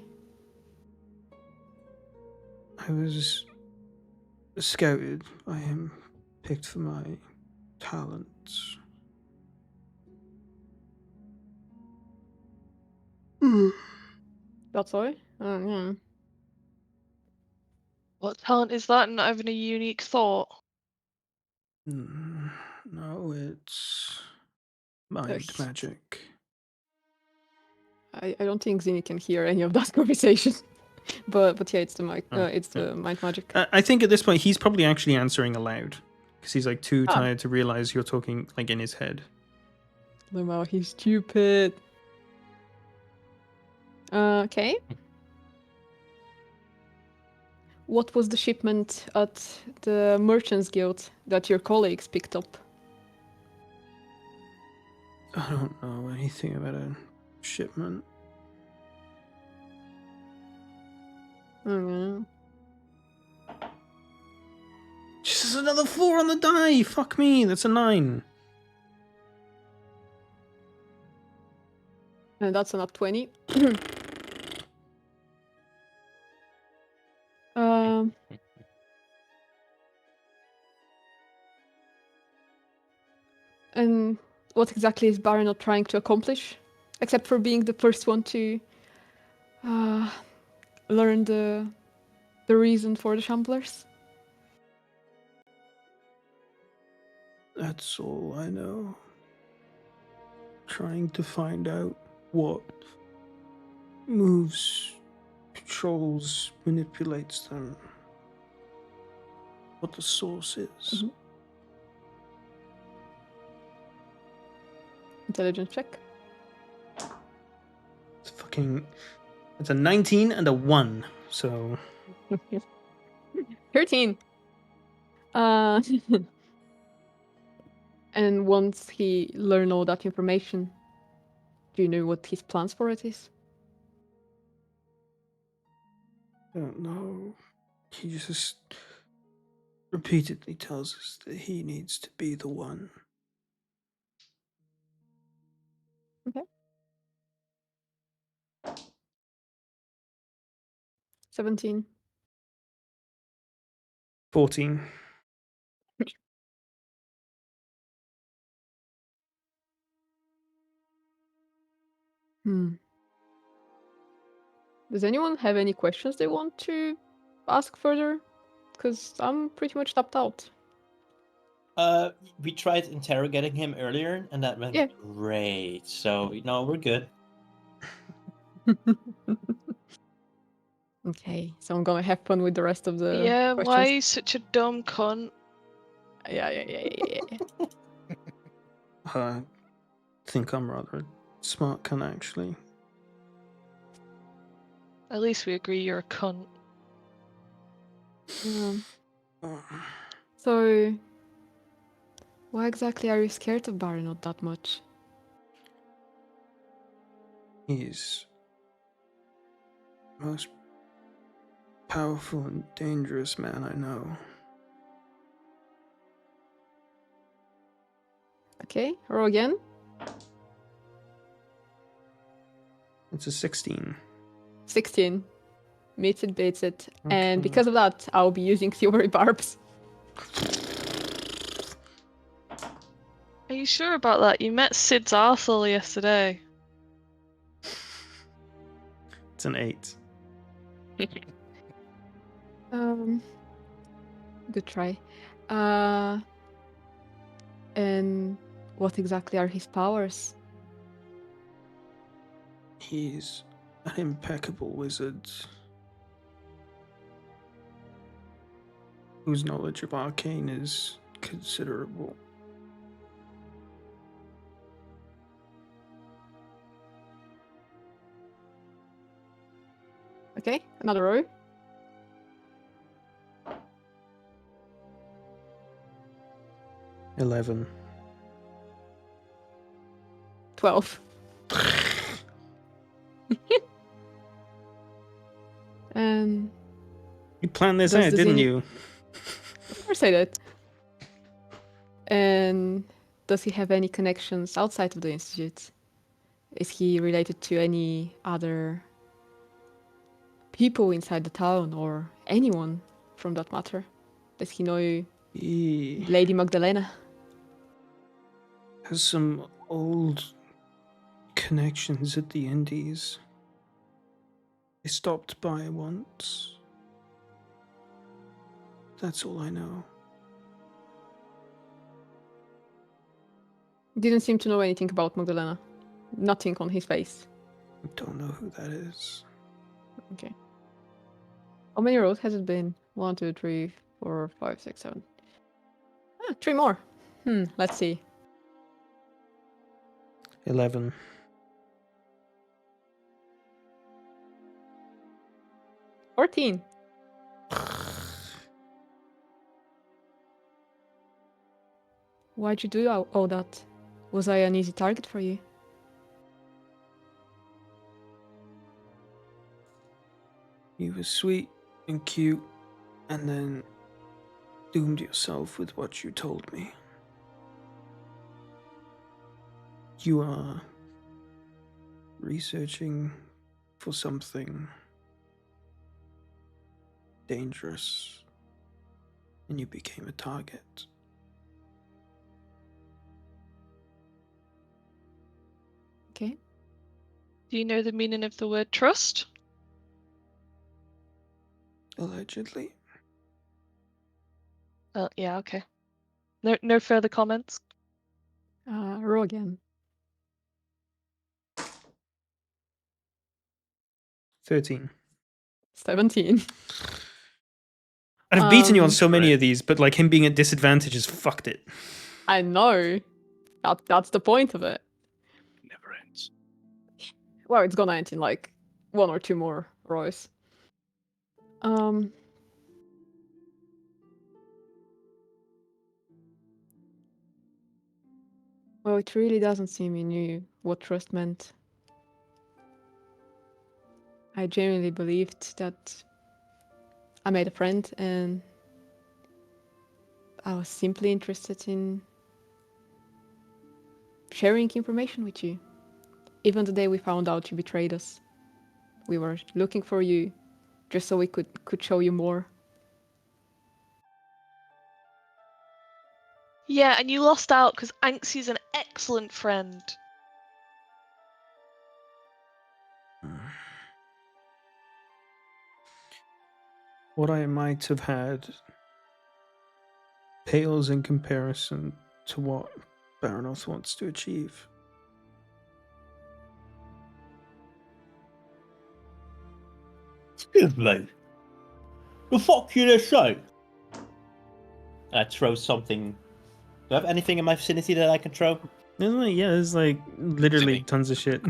I was scouted by him, picked for my talents. That's all? Yeah. What talent is that? Not having a unique thought. No, it's mind Yes. magic. I don't think Zinni can hear any of that conversation. But yeah, it's the mic. It's the mind magic. I think at this point he's probably actually answering aloud because he's like too Ah. tired to realize you're talking like in his head. Lemao, he's stupid. Okay. What was the shipment at the Merchants Guild that your colleagues picked up? I don't know anything about a shipment. Mm. Just another 4 on the die. Fuck me. That's a 9. And that's not 20. And what exactly is Baronot trying to accomplish? Except for being the first one to learn the reason for the Shamblers? That's all I know. Trying to find out what moves, controls, manipulates them. What the source is. Mhm. Intelligence check. It's a 19 and a 1. So 13. And once he learn all that information, do you know what his plans for it is? I don't know. He just repeatedly tells us that he needs to be the one. Okay. 17. 14. Does anyone have any questions they want to ask further? Because I'm pretty much tapped out. We tried interrogating him earlier, and that went Yeah. great. So no, we're good. Okay, so I'm gonna have fun with the rest of the Yeah, why questions. are you such a dumb cunt? Yeah. I think I'm rather smart, can I actually? At least we agree you're a cunt. So, why exactly are you scared of Barinot that much? He's the most powerful and dangerous man I know. Okay, roll again. It's a 16. 16. Meets it, beats it. And Okay. because of that, I'll be using silvery barbs. Are you sure about that? You met Sid's arsehole yesterday. It's an 8. Good try. And what exactly are his powers? He's an impeccable wizard whose knowledge of arcane is considerable. Okay, another row. 11. 12. And You planned this Does out, the didn't Zen- you? of course I did. And does he have any connections outside of the Institute? Is he related to any other people inside the town or anyone from that matter? Does he know He Lady Magdalena? has some old connections at the Indies. They stopped by once. That's all I know. Didn't seem to know anything about Magdalena. Nothing on his face. I don't know who that is. Okay. How many rows has it been? 1, 2, 3, 4, 5, 6, 7. 3 more. Let's see. 11. 14. Why'd you do all that? Was I an easy target for you? You were sweet and cute, and then doomed yourself with what you told me. You are researching for something dangerous, and you became a target. Okay. Do you know the meaning of the word trust? Allegedly. Yeah, okay. No further comments. Roll again. 13. 17. And I've beaten you on Um, so many Right. of these, but like him being at disadvantage has fucked it. I know. That's the point of it. Never ends. Well, it's gonna end in like 1 or 2 more rows. Well, it really doesn't seem you knew what trust meant. I genuinely believed that I made a friend and I was simply interested in sharing information with you. Even the day we found out you betrayed us, we were looking for you just so we could show you more. Yeah, and you lost out because Anksy's an excellent friend. What I might have had pales in comparison to what Baronoth wants to achieve. Excuse me. The fuck you just say? And I throw something. Do I have anything in my vicinity that I can throw? There's like literally Silly. tons of shit.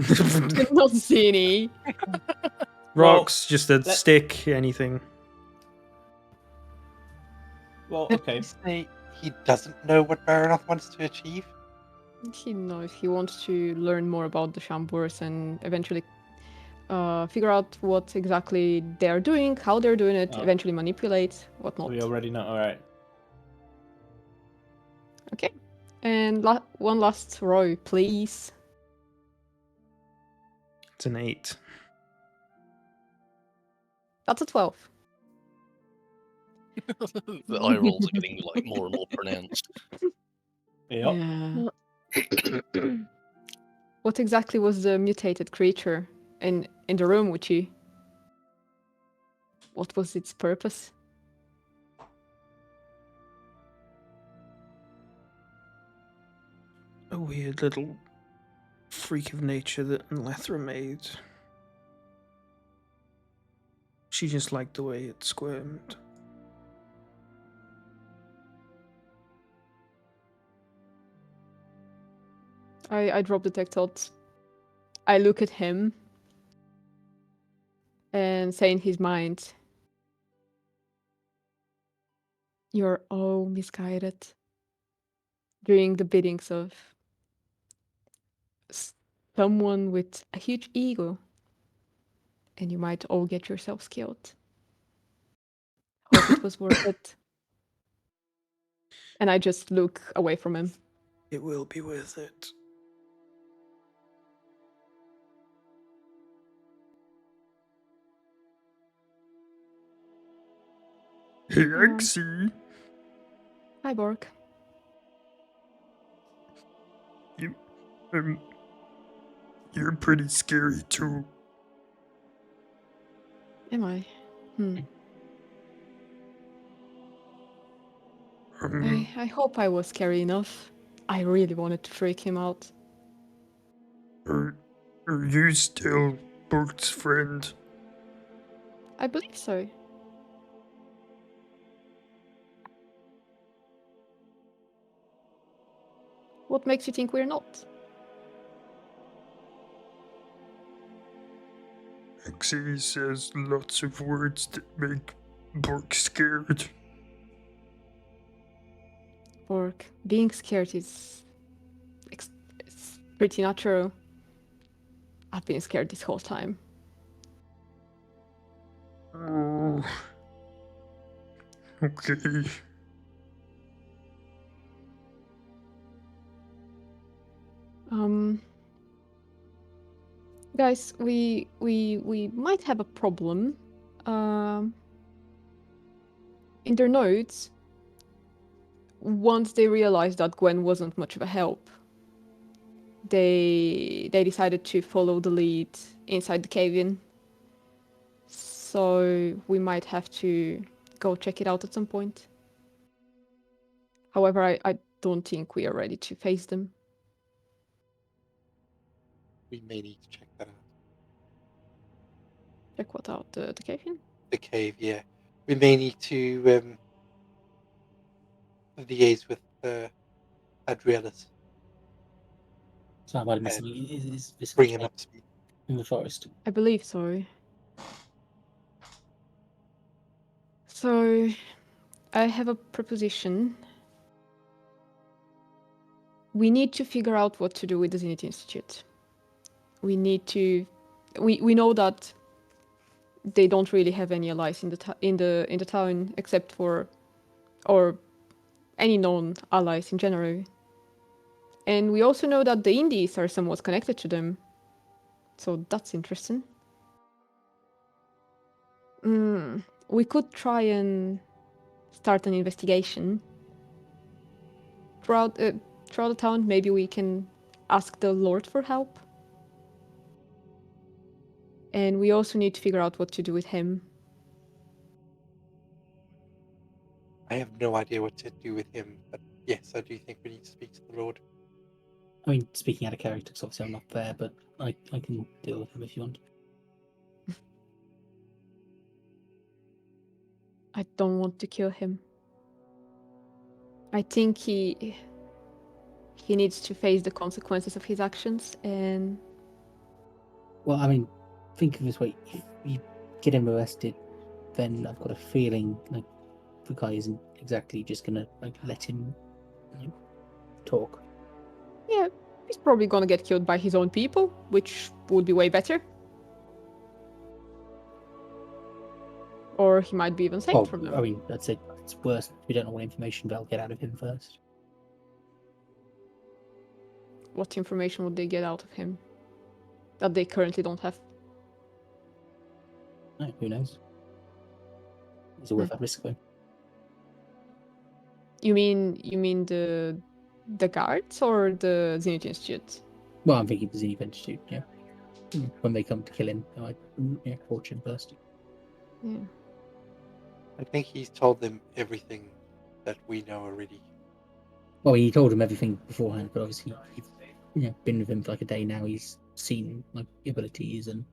Not see any. Rocks, just a let- stick, anything. Well, Did okay. he say he doesn't know what Baranoth wants to achieve? He knows he wants to learn more about the Shamburs and eventually figure out what exactly they're doing, how they're doing it, Oh. eventually manipulate, whatnot. We already know. All right. Okay. And one last row, please. It's an 8. That's a 12. The eye rolls are getting like more and more pronounced. Yep. Yeah. What exactly was the mutated creature in the room with you? What was its purpose? A weird little freak of nature that Lethra made. She just liked the way it squirmed. I drop detect thoughts. I look at him and say in his mind, "You're all misguided." Doing the biddings of someone with a huge ego, and you might all get yourselves killed. Hope it was worth it. And I just look away from him. It will be worth it. Hey, Axie. Hi, Bork. You're pretty scary too. Am I? I hope I was scary enough. I really wanted to freak him out. Are you still Bork's friend? I believe so. What makes you think we're not? Axie says lots of words that make Bork scared. Bork, being scared is it's pretty natural. I've been scared this whole time. Oh. Okay. Guys, we might have a problem. In their notes, once they realized that Gwen wasn't much of a help, they decided to follow the lead inside the cave-in. So we might have to go check it out at some point. However, I don't think we are ready to face them. We may need to check that out. Check what out? The cave-in? The cave, yeah. We may need to liaise with Adrielus. So I might have missed something. Is this Bring him up to speed. in the forest? I believe so. So, I have a proposition. We need to figure out what to do with the Zenith Institute. We need to. We know that they don't really have any allies in the town except for, or any known allies in general. And we also know that the Indies are somewhat connected to them. So that's interesting. We could try and start an investigation throughout the town. Maybe we can ask the Lord for help. And we also need to figure out what to do with him. I have no idea what to do with him, but yes, I do think we need to speak to the Lord. I mean, speaking out of character, because obviously I'm not there, but I can deal with him if you want. I don't want to kill him. I think he needs to face the consequences of his actions, and Well, I mean, think of this way: if you get him arrested, then I've got a feeling like the guy isn't exactly just gonna like let him talk. yeah, he's probably gonna get killed by his own people, which would be way better. Or he might be even saved Well, from them. I mean, I'd say it's worse. We don't know what information they'll get out of him first. What information would they get out of him that they currently don't have? No, who knows? Is it worth that risk though? You mean the guards or the Zenith Institute? Well, I'm thinking the Zenith Institute. Yeah, when they come to kill him, I fortune first. Yeah. I think he's told them everything that we know already. Well, he told him everything beforehand, but obviously he's been with him for like a day now. He's seen like abilities and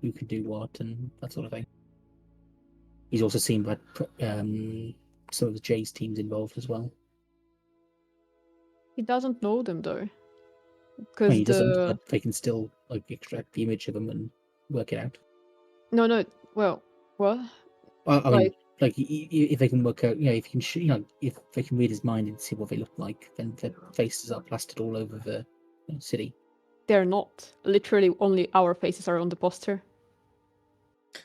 who can do what and that sort of thing. He's also seen like some of the Jays teams involved as well. He doesn't know them though, I because mean, he doesn't, but they can still like extract the image of them and work it out. no. Well, what? I mean, like if they can work out, if you can, if they can read his mind and see what they look like, then their faces are plastered all over the city. They're not. Literally, only our faces are on the poster.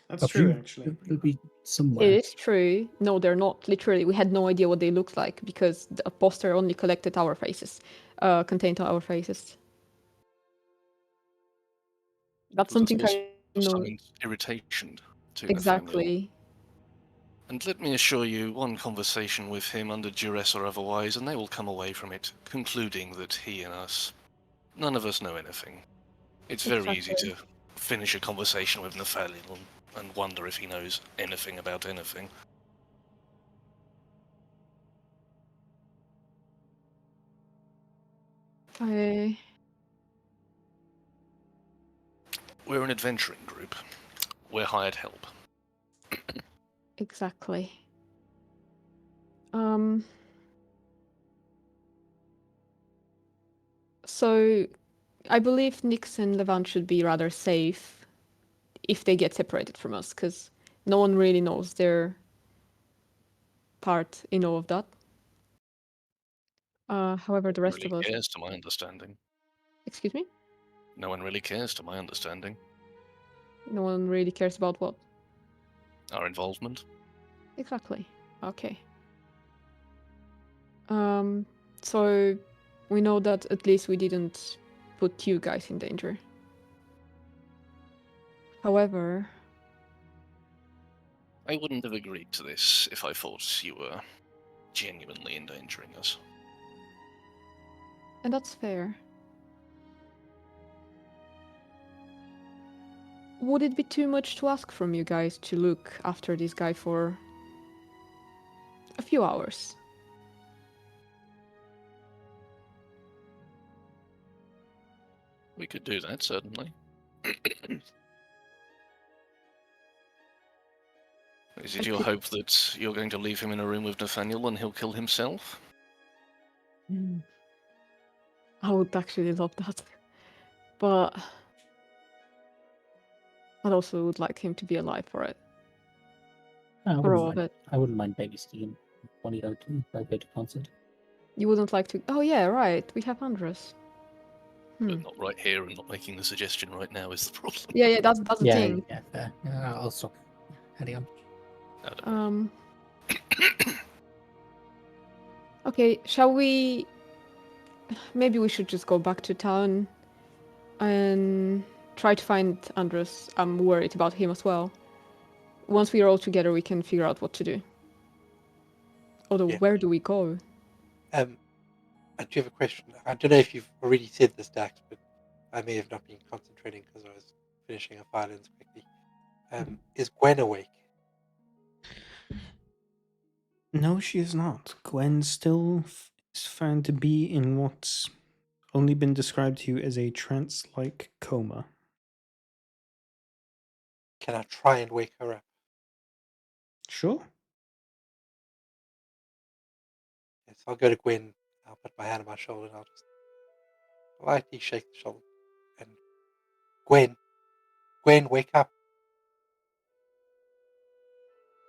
That's true, few- actually. It'll be somewhere. It is true. No, they're not. Literally, we had no idea what they looked like because the poster only collected our faces, contained our faces. That's something I know. Summoned irritation to Nathaniel. Exactly. And let me assure you, one conversation with him under duress or otherwise, and they will come away from it concluding that he and us, none of us know anything. It's very easy to finish a conversation with Nathaniel and wonder if he knows anything about anything. We're an adventuring group. We're hired help. Exactly. So, I believe Nix and Levant should be rather safe if they get separated from us, because no one really knows their part in all of that. However, the rest really of us... cares, to my understanding. Excuse me? No one really cares, to my understanding. No one really cares about what? Our involvement. Exactly. Okay. So we know that at least we didn't put you guys in danger. However, I wouldn't have agreed to this if I thought you were genuinely endangering us. and that's fair. Would it be too much to ask from you guys to look after this guy for a few hours? We could do that, certainly. Is it your hope that you're going to leave him in a room with Nathaniel and he'll kill himself? I would actually love that. But I also would like him to be alive for it. I For all of wouldn't it. mind. I wouldn't mind babysitting him when he go to concert. You wouldn't like to... Oh yeah, right. We have Andres. But not right here and not making the suggestion right now is the problem. Yeah, that's the thing. Yeah, fair. I'll stop. Heading Um. on. Okay, shall we... Maybe we should just go back to town and try to find Andres. I'm worried about him as well. Once we are all together, we can figure out what to do. Although, where do we go? I do have a question. I don't know if you've already said this, Dax, but I may have not been concentrating because I was finishing a file quickly. Is Gwen awake? No, she is not. Gwen still is found to be in what's only been described to you as a trance-like coma. Can I try and wake her up? Sure. Yes. So I'll go to Gwen. I'll put my hand on my shoulder and I'll just lightly shake the shoulder. And Gwen, wake up.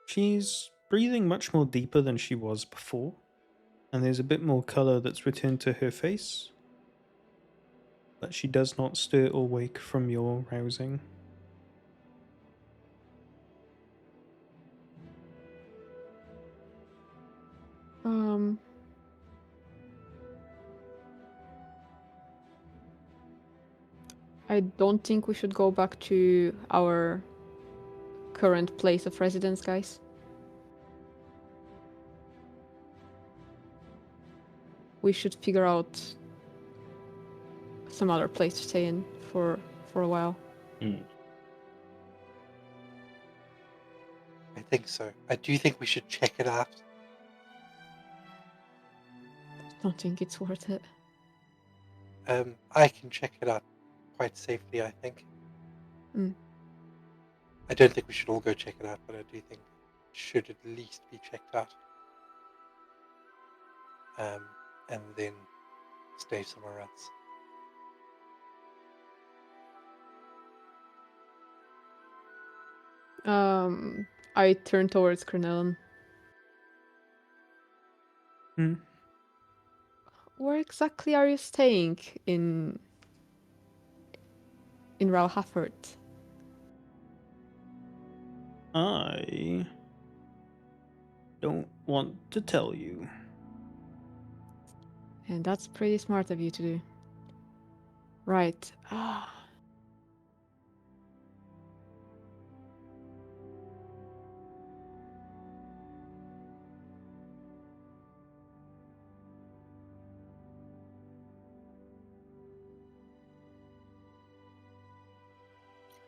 She's breathing much more deeper than she was before, and there's a bit more color that's returned to her face, but she does not stir or wake from your rousing. Um, I don't think we should go back to our current place of residence, guys. We should figure out some other place to stay in for a while. I think so. I do think we should check it out. Don't think it's worth it. I can check it out quite safely, I think. Mm. I don't think we should all go check it out, but I do think it should at least be checked out. And then stay somewhere else. I turn towards Cornelian. Where exactly are you staying in Ralhaford? I don't want to tell you. And that's pretty smart of you to do. Right.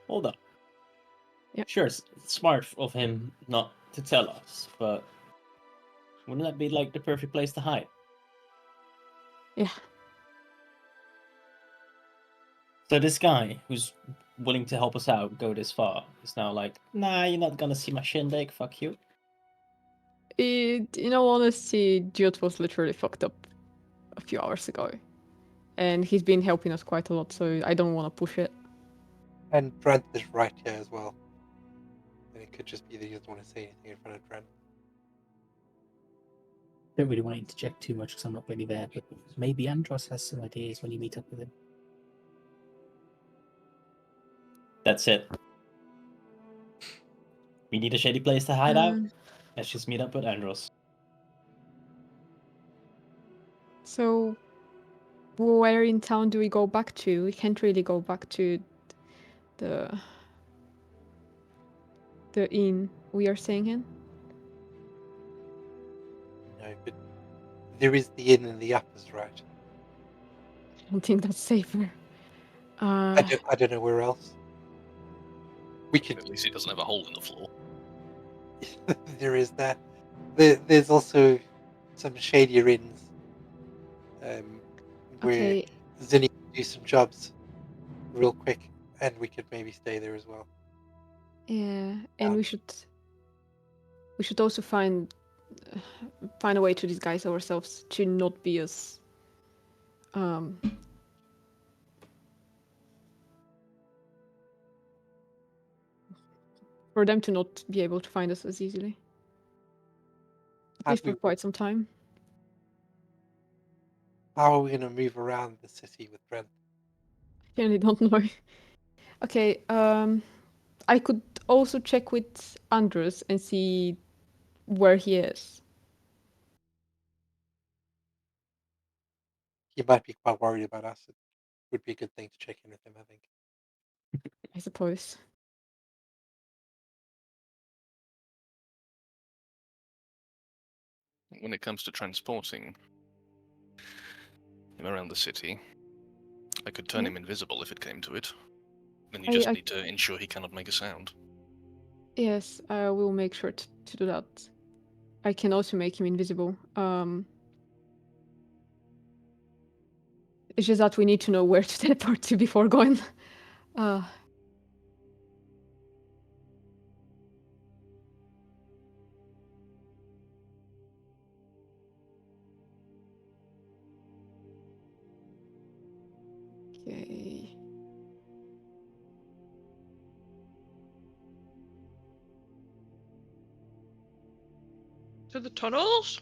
Hold up. Yep. Sure, it's smart of him not to tell us, but wouldn't that be like the perfect place to hide? Yeah. So this guy who's willing to help us out go this far is now like, nah, you're not gonna see my shindig, fuck you. In all honesty, Jute was literally fucked up a few hours ago. And he's been helping us quite a lot, so I don't want to push it. And Drent is right here as well. And it could just be that he doesn't want to say anything in front of Drent. Don't really want to interject too much because I'm not really there, but maybe Andros has some ideas when you meet up with him. That's it. We need a shady place to hide out. Let's just meet up with Andros. So, where in town do we go back to? We can't really go back to the inn we are staying in. No, but there is the inn in the uppers, right? I don't think that's safer. I don't know where else. We could. At least he doesn't have a hole in the floor. There is that. There's also some shadier inns where Okay. Zinni could do some jobs real quick, and we could maybe stay there as well. Yeah, and we should also find a way to disguise ourselves to not be as for them to not be able to find us as easily. At least for quite some time. How are we going to move around the city with Brent? I really don't know. Okay, I could also check with Andros and see where he is. He might be quite worried about us. It would be a good thing to check in with him, I think. I suppose. When it comes to transporting him around the city, I could turn him invisible if it came to it. Then you just need to ensure he cannot make a sound. Yes, I will make sure to do that. I can also make him invisible. It's just that we need to know where to teleport to before going. Okay. To the tunnels?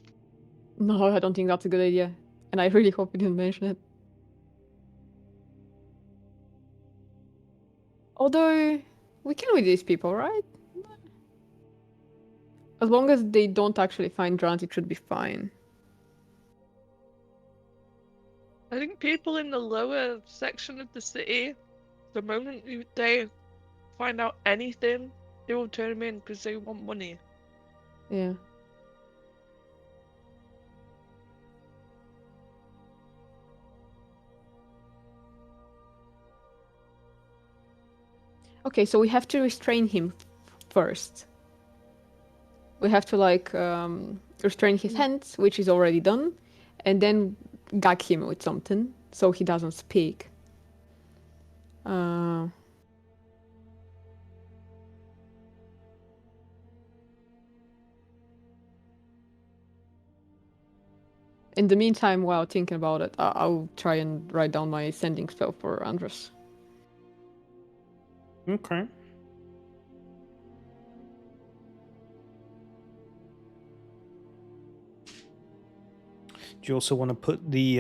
No, I don't think that's a good idea. And I really hope you didn't mention it. Although, we can with these people, right? As long as they don't actually find drowned, it should be fine. I think people in the lower section of the city, the moment they find out anything, they will turn them in because they want money. Yeah. Okay, so we have to restrain him first. We have to like restrain his hands, which is already done, and then gag him with something so he doesn't speak. In the meantime, while thinking about it, I'll try and write down my sending spell for Andros. Okay. Do you also want to put the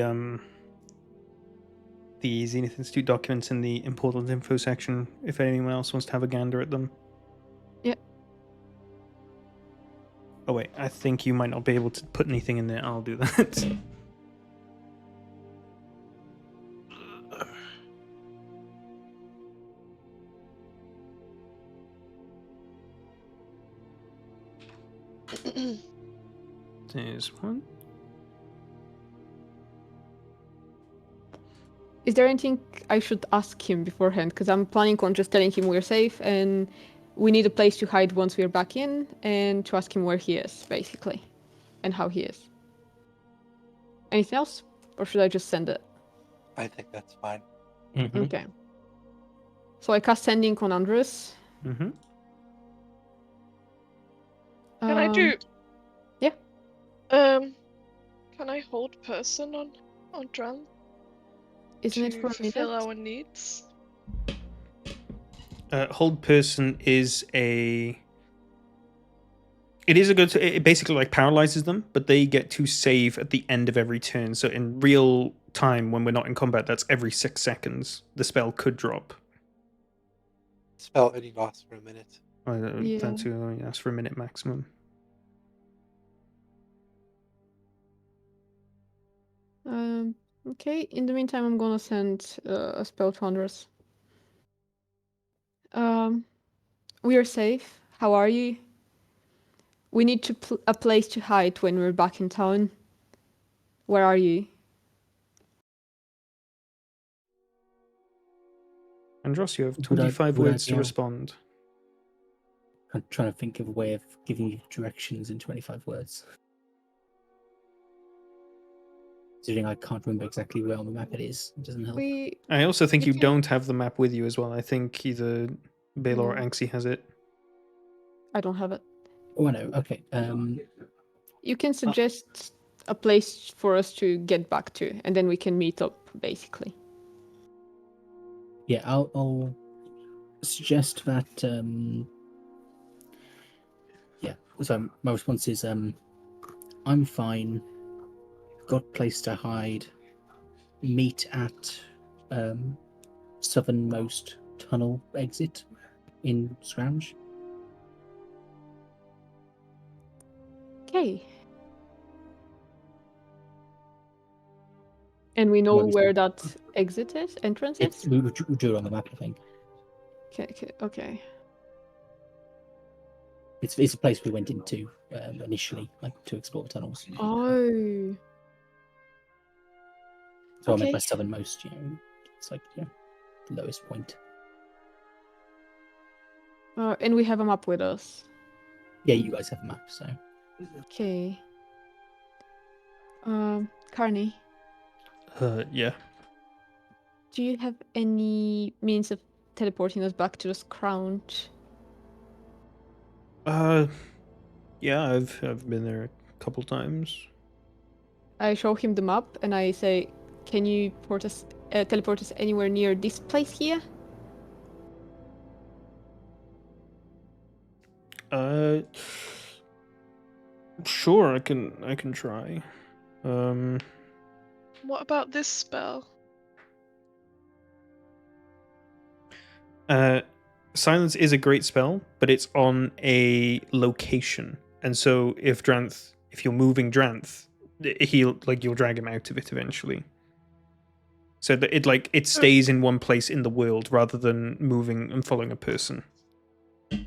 Zenith Institute documents in the important info section if anyone else wants to have a gander at them? Yeah. Oh wait, I think you might not be able to put anything in there. I'll do that. There's one. Is there anything I should ask him beforehand? Because I'm planning on just telling him we're safe and we need a place to hide once we're back in, and to ask him where he is, basically, and how he is. Anything else? Or should I just send it? I think that's fine. Mhm. Okay. So I cast Sending on Andros. Mm-hmm. Can I do? Yeah. Can I hold person on Dran Isn't it to for a fulfill minute? our needs? Hold person is a. It is a good. It basically like paralyzes them, but they get to save at the end of every turn. So in real time, when we're not in combat, that's every 6 seconds. The spell could drop. Spell only lasts for a minute. Yeah. That's only lasts for a minute maximum. Okay. In the meantime, I'm gonna send a spell to Andros. We are safe. How are you? We need a place to hide when we're back in town. Where are you? Andros, you have Would I- 25 would I words be to able- respond. I'm trying to think of a way of giving you directions in 25 words. Considering I can't remember exactly where on the map it is, it doesn't help. I also think We you can- don't have the map with you as well. I think either Baylor or No. Anxie has it. I don't have it. Oh, I know. Okay. You can suggest a place for us to get back to, and then we can meet up, basically. Yeah, I'll suggest that. Yeah. So my response is, I'm fine. Got place to hide. Meet at southernmost tunnel exit in Scrounge. Okay. And we know What is where it? that exit is, entrance It's is? we drew it on the map, I think. Okay. It's a place we went into initially, like to explore the tunnels. Oh. So I meant Okay. by southernmost, it's like the lowest point. And we have a map with us. Yeah, you guys have a map, so Okay. Carney, Yeah. do you have any means of teleporting us back to the Scrounge? Yeah, I've been there a couple times. I show him the map and I say, can you port us teleport us anywhere near this place here? Sure, I can try. What about this spell? Silence is a great spell, but it's on a location, and so if you're moving Dranth, you'll drag him out of it eventually. So that it stays in one place in the world rather than moving and following a person.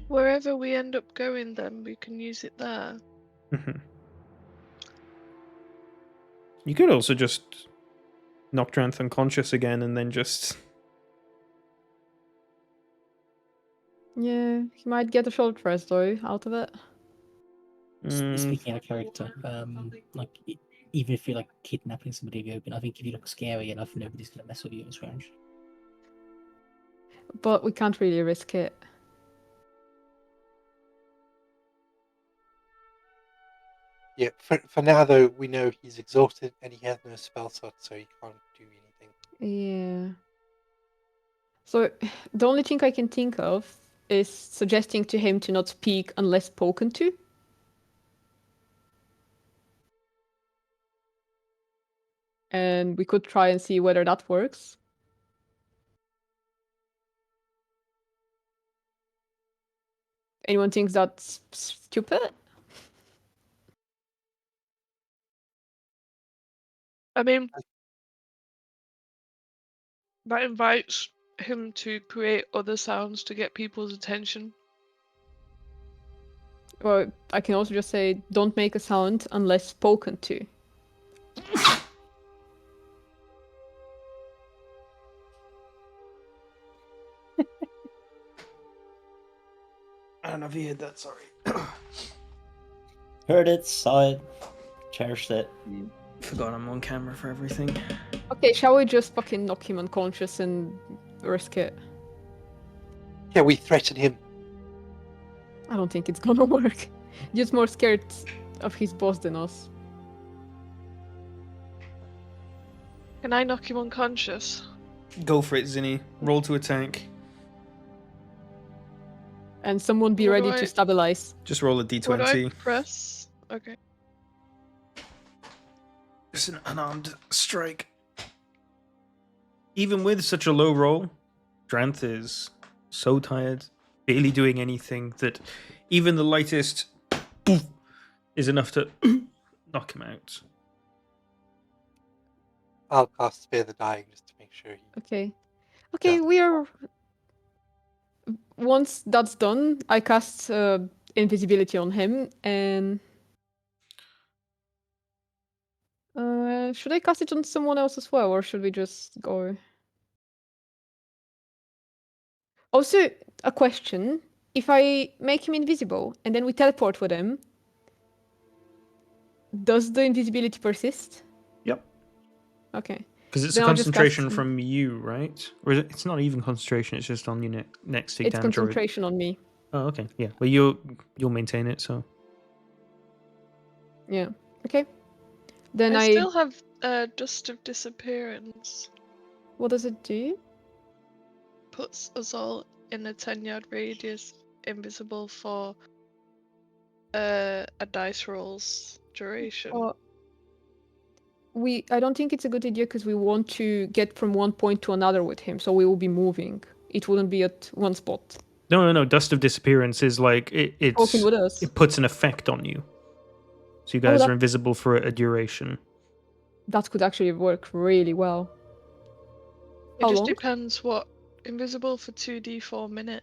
Wherever we end up going, then we can use it there. Mhm. You could also just knock Dranth unconscious again and then just... Yeah, he might get a short rest though out of it. Speaking out of character, even if you're like kidnapping somebody in the open, I think if you look scary enough, nobody's gonna mess with you as range. But we can't really risk it. Yeah, for now though, we know he's exhausted and he has no spell slot, so he can't do anything. Yeah. So the only thing I can think of is suggesting to him to not speak unless spoken to. And we could try and see whether that works. Anyone thinks that's stupid? I mean, that invites him to create other sounds to get people's attention. Well, I can also just say, don't make a sound unless spoken to. I don't know if you heard that, sorry. Heard it, saw it, cherished it. Forgot I'm on camera for everything. Okay, shall we just fucking knock him unconscious and risk it? Yeah, we threaten him. I don't think it's gonna work. Just more scared of his boss than us. Can I knock him unconscious? Go for it, Zinni. Roll to attack. And someone be What ready do to I- stabilize. Just roll a What do I d20. press? Okay. It's an unarmed strike. Even with such a low roll, Dranth is so tired, barely doing anything, that even the lightest poof is enough to knock him out. I'll cast Spare the Dying just to make sure he. Okay. Okay, Yeah. we are... Once that's done, I cast invisibility on him, and... should I cast it on someone else as well, or should we just go? Also, a question. If I make him invisible, and then we teleport with him, does the invisibility persist? Yep. Okay. Because it's Then a I'll just cast concentration him. from you, right? Or is it, it's not even concentration, it's just on your next take It's damage. Or... concentration on me. Oh, okay. Yeah. Well, you'll maintain it, so... Yeah. Okay. Then I still have Dust of Disappearance. What does it do? Puts us all in a 10-yard radius, invisible for a dice roll's duration. Well, I don't think it's a good idea because we want to get from one point to another with him, so we will be moving. It wouldn't be at one spot. No. Dust of Disappearance is like it's Talking with us. it puts an effect on you, so you guys that- are invisible for a duration. That could actually work really well. It How just long? depends what. Invisible for 2d4 minute.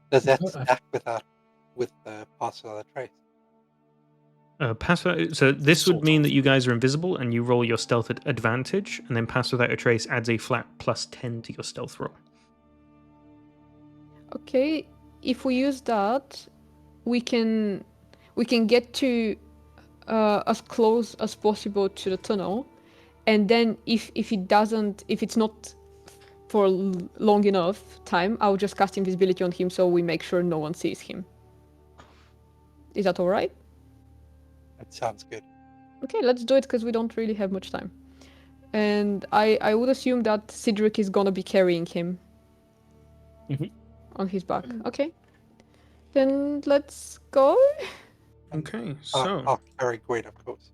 Does that Oh, stack with Pass Without a Trace? So this would Sort mean of. that you guys are invisible and you roll your stealth at advantage, and then Pass Without a Trace adds a flat plus 10 to your stealth roll. Okay, if we use that, we can get to as close as possible to the tunnel, and then if it's not for long enough time, I'll just cast invisibility on him so we make sure no one sees him. Is that all right? That sounds good. Okay, let's do it because we don't really have much time. And I would assume that Cedric is gonna be carrying him Mhm. on his back. Okay. Then let's go. Okay, so I'll carry Gwen, of course.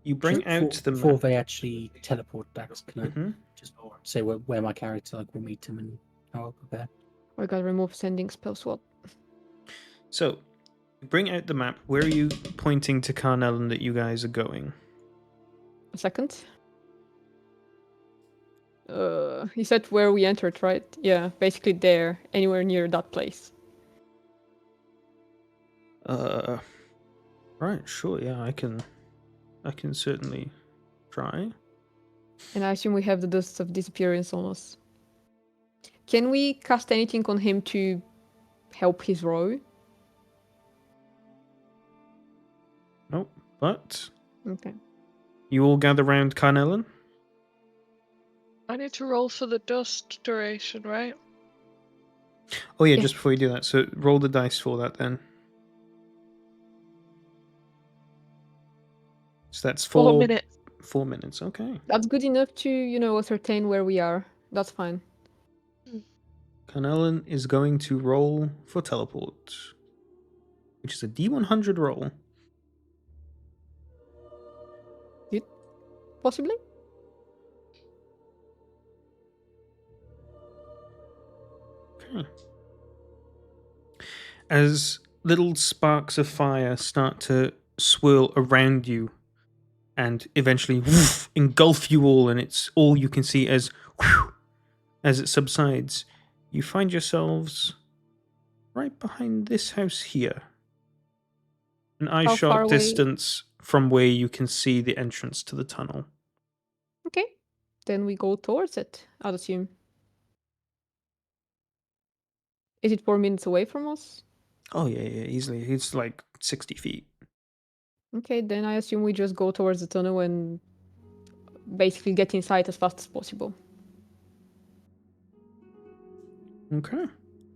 you bring out the before map. they actually teleport, Dax, can I Mhm. just say where my character will meet him and how I'll prepare? We gotta remove sending spell swap. So, bring out the map. Where are you pointing to Carnellon that you guys are going? A second. You said where we entered, right? Yeah, basically there, anywhere near that place. Right, sure, yeah, I can certainly try. And I assume we have the dust of disappearance on us. Can we cast anything on him to help his row? Nope, but Okay. you all gather round Carnellon. I need to roll for the dust duration, right? Oh yeah, Yeah. just before you do that, so roll the dice for that then. So that's 4 minutes. 4 minutes, okay. That's good enough to, ascertain where we are. That's fine. Carnellon is going to roll for teleport, which is a D100 roll. Possibly? Okay. As little sparks of fire start to swirl around you and eventually engulf you all, and it's all you can see as it subsides, you find yourselves right behind this house here. An How far eye-shot away? distance from where you can see the entrance to the tunnel. Okay. Then we go towards it, I'd assume. Is it 4 minutes away from us? Oh yeah, easily. It's like 60 feet. Okay, then I assume we just go towards the tunnel and basically get inside as fast as possible. Okay.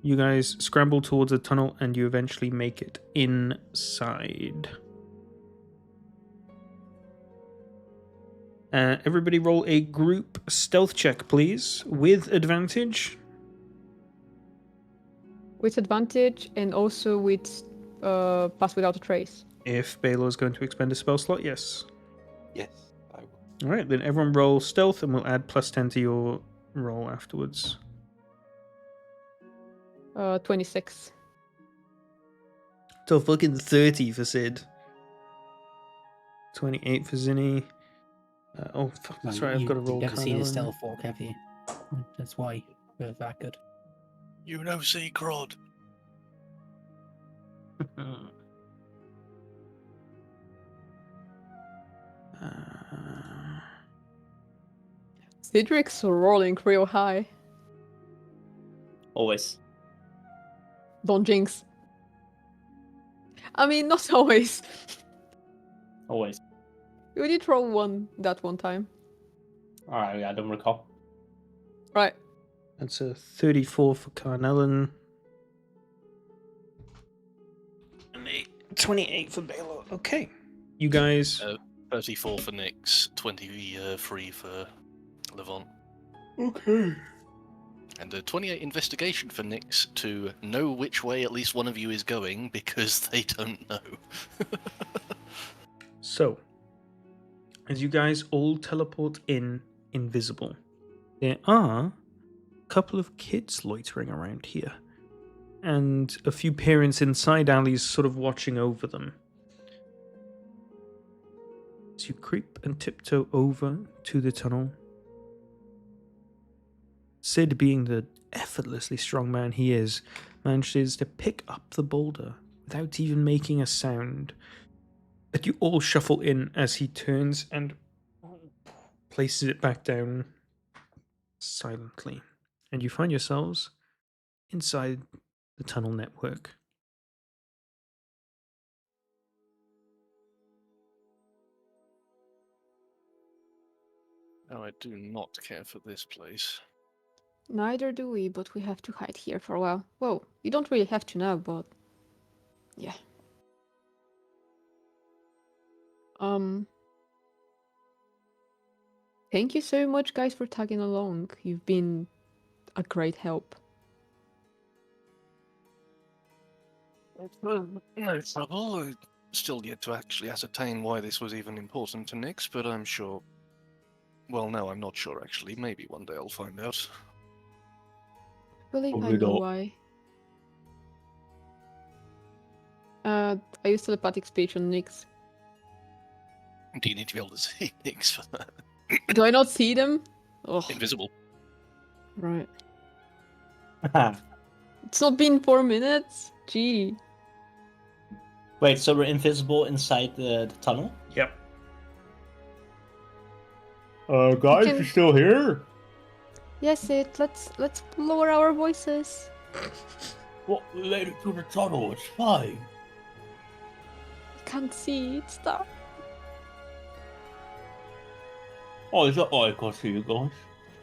You guys scramble towards the tunnel and you eventually make it inside. Everybody roll a group stealth check, please, with advantage. With advantage and also with pass without a trace. If Baylor is going to expend a spell slot, yes. Yes, I will. Alright, then everyone roll stealth and we'll add +10 to your roll afterwards. 26. So fucking 30 for Sid. 28 for Zinni. Oh, fuck, that's right, I've got to roll You've never seen a Carnellon. stealth walk, have you? That's why we're that good. You know, see, Crod. Cedric's rolling real high. Always. Don't jinx. I mean, not always. Always. You did roll one that one time. Alright, I don't recall. Right. That's a 34 for Carnellon. And a 28 for Baylor. Okay. You guys. 34 for Nyx, 23 for Levant. Okay. And a 28 investigation for Nyx to know which way at least one of you is going because they don't know. So, as you guys all teleport in invisible, there are a couple of kids loitering around here, and a few parents inside alleys sort of watching over them. As you creep and tiptoe over to the tunnel, Sid, being the effortlessly strong man he is, manages to pick up the boulder without even making a sound. But you all shuffle in as he turns and places it back down silently. And you find yourselves inside the tunnel network. Oh, I do not care for this place. Neither do we, but we have to hide here for a while. Whoa, you don't really have to now, but... Yeah. Thank you so much, guys, for tagging along. You've been a great help. No trouble. I still yet to actually ascertain why this was even important to Nyx, but I'm sure. Well, no, I'm not sure actually. Maybe one day I'll find out. I believe I Probably know not. why. I used telepathic speech on Nyx. Do you need to be able to see Nyx for that? Do I not see them? Oh, Invisible. right. It's not been 4 minutes? Gee. Wait, so we're invisible inside the tunnel? Yep. Guys, can- you still here? Yes, let's lower our voices. What? We made it through the tunnel. It's fine. I can't see, it's dark. Oh, is that why I can't see you guys?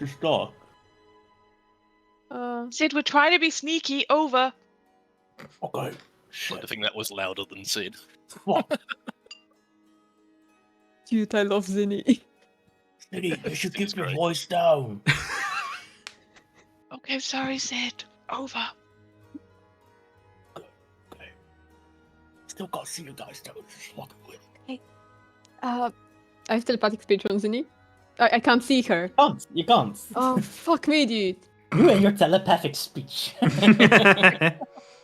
It's just dark. Sid, we're trying to be sneaky. Over. Okay. I Shit. think that was louder than Sid. What? Dude, I love Zinni. Zinni, you should Zinni's keep your great. voice down. Okay, sorry, Sid. Over. Okay. Still can't see you guys though. It's just fucking weird. I have telepathic speech on Zinni. I can't see her. You can't. Oh, fuck me, dude. You and your telepathic speech.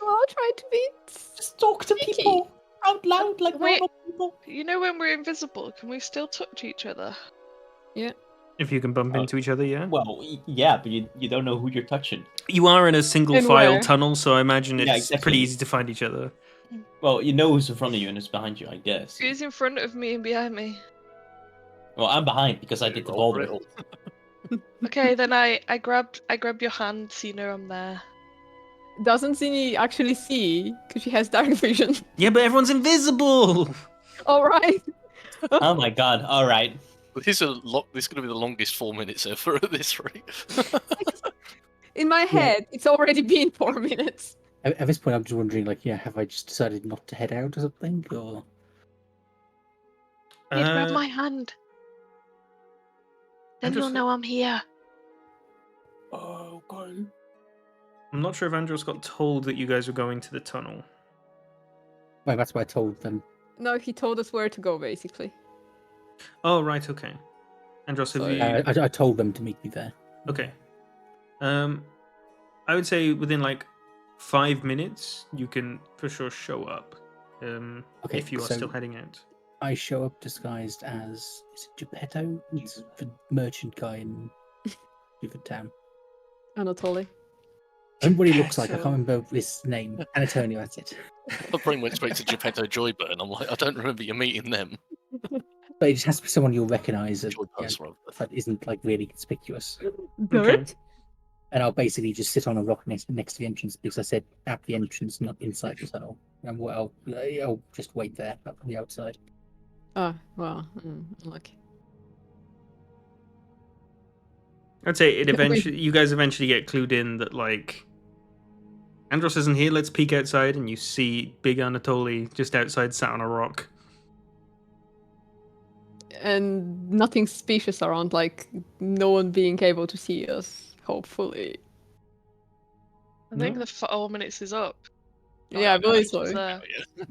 Oh, I'll try to be. Just talk to Sneaky. people out loud like Wait. normal people. You know when we're invisible, can we still touch each other? If you can bump into each other, yeah. Well, yeah, but you don't know who you're touching. You are in a single And file where? tunnel, so I imagine it's Yeah, exactly. pretty easy to find each other. Well, you know who's in front of you and who's behind you, I guess. Who's in front of me and behind me? Well, I'm behind because I did the Roll, ball. roll. Okay, then I grab your hand, so you know I'm there. Doesn't Zinni actually see? Because she has dark vision. Yeah, but everyone's invisible. Alright. Oh my god! All right. This is this is going to be the longest 4 minutes ever at this rate. In my head, it's already been 4 minutes. At this point, I'm just wondering, like, yeah, have I just decided not to head out or something, or? Sid, grab Uh, my hand. Then Andros- you'll know I'm here. Okay. I'm not sure if Andros got told that you guys were going to the tunnel. Well, that's what I told them. No, he told us where to go, basically. Oh, right, okay. Andros, have Sorry. you... I told them to meet me there. Okay. I would say within like 5 minutes, you can for sure show up. Okay, If you are so- still heading out. I show up disguised as, is it Geppetto? It's the merchant guy in Stupid Town. Anatoly. I remember what he looks like. I Geppetto. can't remember his name. Antonio, that's it. My brain went straight to Geppetto Joyburn. I'm like, I don't remember you meeting them. But it just has to be someone you'll recognise that, Joypurse, rather. that isn't like really conspicuous. Dirt? And I'll basically just sit on a rock next to the entrance because I said at the entrance, not inside the tunnel. And I'll just wait there up on the outside. Oh, well, lucky. I'd say it Wait. eventually. You guys eventually get clued in that like Andros isn't here. Let's peek outside, and you see Big Anatoly just outside, sat on a rock. And nothing suspicious around, like no one being able to see us, hopefully. I think No? the 4 minutes is up. Yeah, I believe so. It's there. Oh,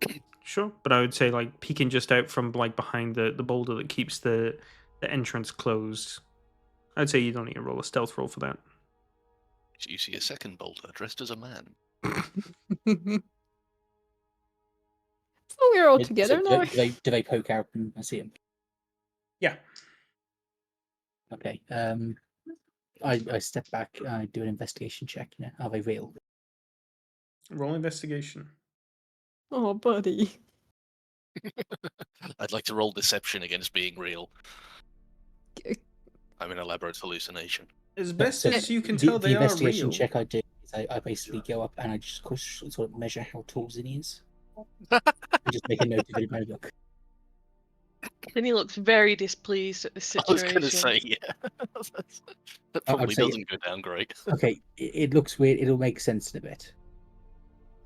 yeah. Sure, but I would say like peeking just out from like behind the boulder that keeps the entrance closed. I'd say you don't need to roll a stealth roll for that. You see a second boulder dressed as a man. So we're all So together do now. do they poke out and I see him? Yeah. Okay. I step back. I do an investigation check. You know, are they real? Roll investigation. Oh, buddy. I'd like to roll deception against being real. K- I'm an elaborate hallucination. As best So as you can the, tell, the they are investigation real. check I do is I basically go up and I just sort of measure how tall Zinni is. And just make a note of it in my book. Then he looks very displeased at this I was situation. going to say, yeah. That I would probably say- doesn't go down great. Okay, it looks weird. It'll make sense in a bit.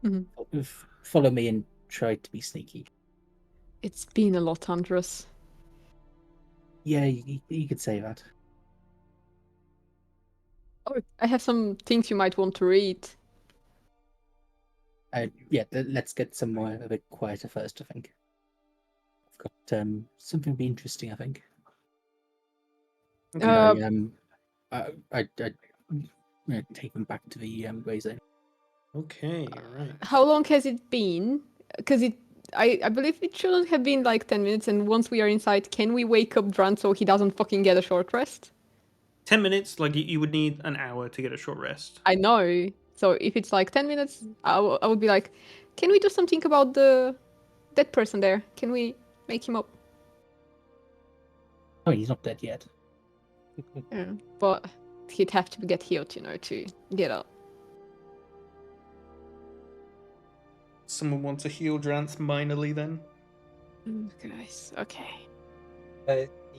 Mhm. Follow me and try to be sneaky. It's been a lot, Andros. Yeah, you could say that. Oh, I have some things you might want to read. Yeah, let's get somewhere a bit quieter first, I think. I've got something to be interesting, I think. And I take them back to the grey zone. Okay, right. How long has it been? Because I believe it shouldn't have been like 10 minutes, and once we are inside, can we wake up Dran so he doesn't fucking get a short rest? 10 minutes, like you would need an hour to get a short rest. I know. So if it's like 10 minutes, I would be like, can we do something about the dead person there? Can we make him up? Oh, he's not dead yet. Yeah. But he'd have to get healed, to get up. Someone wants to heal Drance minorly then? Guys, okay.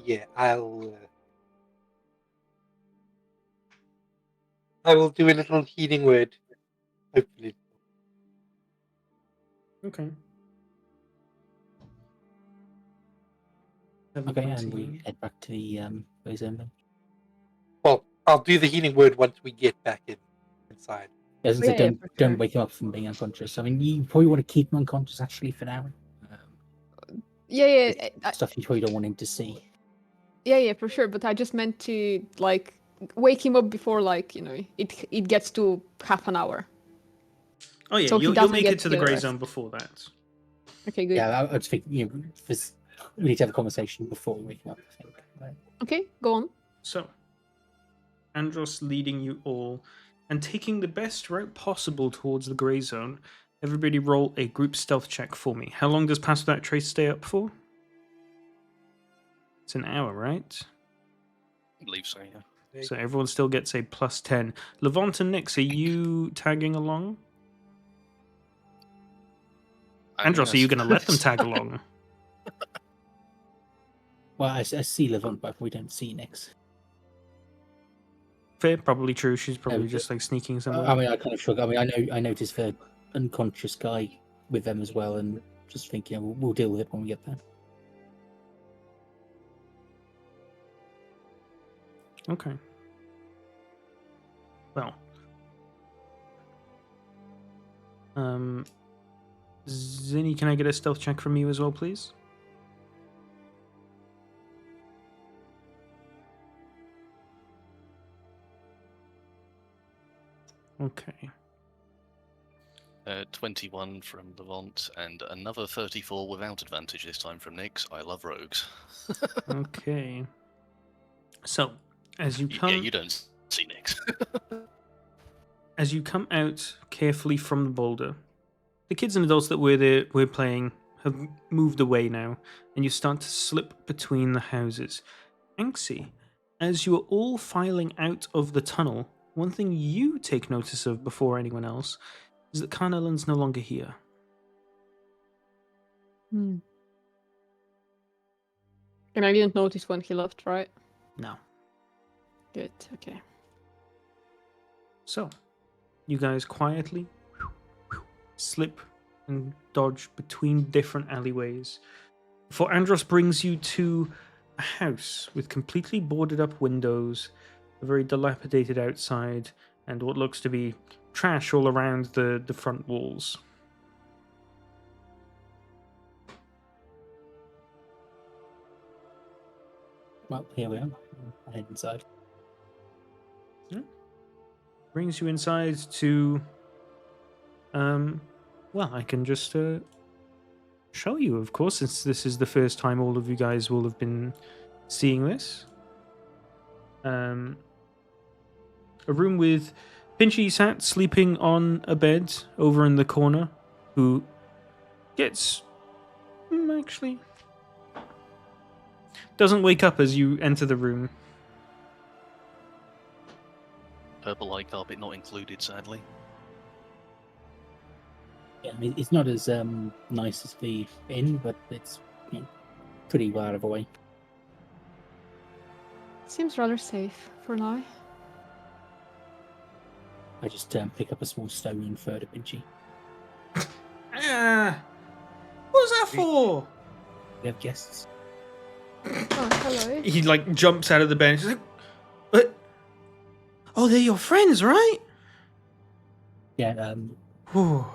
Yeah, I will do a little healing word. Hopefully. Okay. Okay, and 7:20. we head back to the grey zone then. Well, I'll do the healing word once we get back inside. As I said, Yeah, for don't sure. wake him up from being unconscious. I mean, you probably want to keep him unconscious actually for now. Yeah, Stuff you probably don't want him to see. yeah, for sure. But I just meant to like wake him up before it gets to half an hour. Oh yeah, So he you'll doesn't make get it to to the get grey rest. zone before that. Okay, good. Yeah, I just think we need to have a conversation before we wake him up. I think. Right? Okay, go on. So, Andros leading you all and taking the best route possible towards the grey zone. Everybody roll a group stealth check for me. How long does Pass Without Trace stay up for? It's an hour, right? I believe so, yeah. So everyone still gets a plus 10. Levant and Nyx, are you tagging along? Andros, are you going to let them tag along? Well, I see Levant, but we don't see Nyx. Fair, probably true. She's probably but- just like sneaking somewhere. I mean, I kind of shook. I mean, I noticed the unconscious guy with them as well, and just think, we'll deal with it when we get there. Okay. Well. Zinni, can I get a stealth check from you as well, please? Okay. 21 from Levant and another 34 without advantage this time from Nyx. I love rogues. Okay. So, as you come... Yeah, you don't see Nyx. As you come out carefully from the boulder, the kids and adults that were playing have moved away now, and you start to slip between the houses. Anxie, as you are all filing out of the tunnel, one thing you take notice of before anyone else is that Carnellan's no longer here. And I didn't notice when he left, right? No. Good, okay. So, you guys quietly slip and dodge between different alleyways before Andros brings you to a house with completely boarded up windows, a very dilapidated outside, and what looks to be trash all around the front walls. Well, here we are. I head inside. Brings you inside to well, I can just show you, of course, since this is the first time all of you guys will have been seeing this. A room with Pinchy sat sleeping on a bed over in the corner, who gets actually doesn't wake up as you enter the room. Purple light carpet not included, sadly. Yeah, I mean, it's not as nice as the inn, but it's pretty well out of the way. Seems rather safe for now. I just pick up a small stone and throw it at Pinchy. Ah, what was that for? We have guests. Oh, hello. He like jumps out of the bed. He's like, "But oh, they're your friends, right?" Yeah, Whew.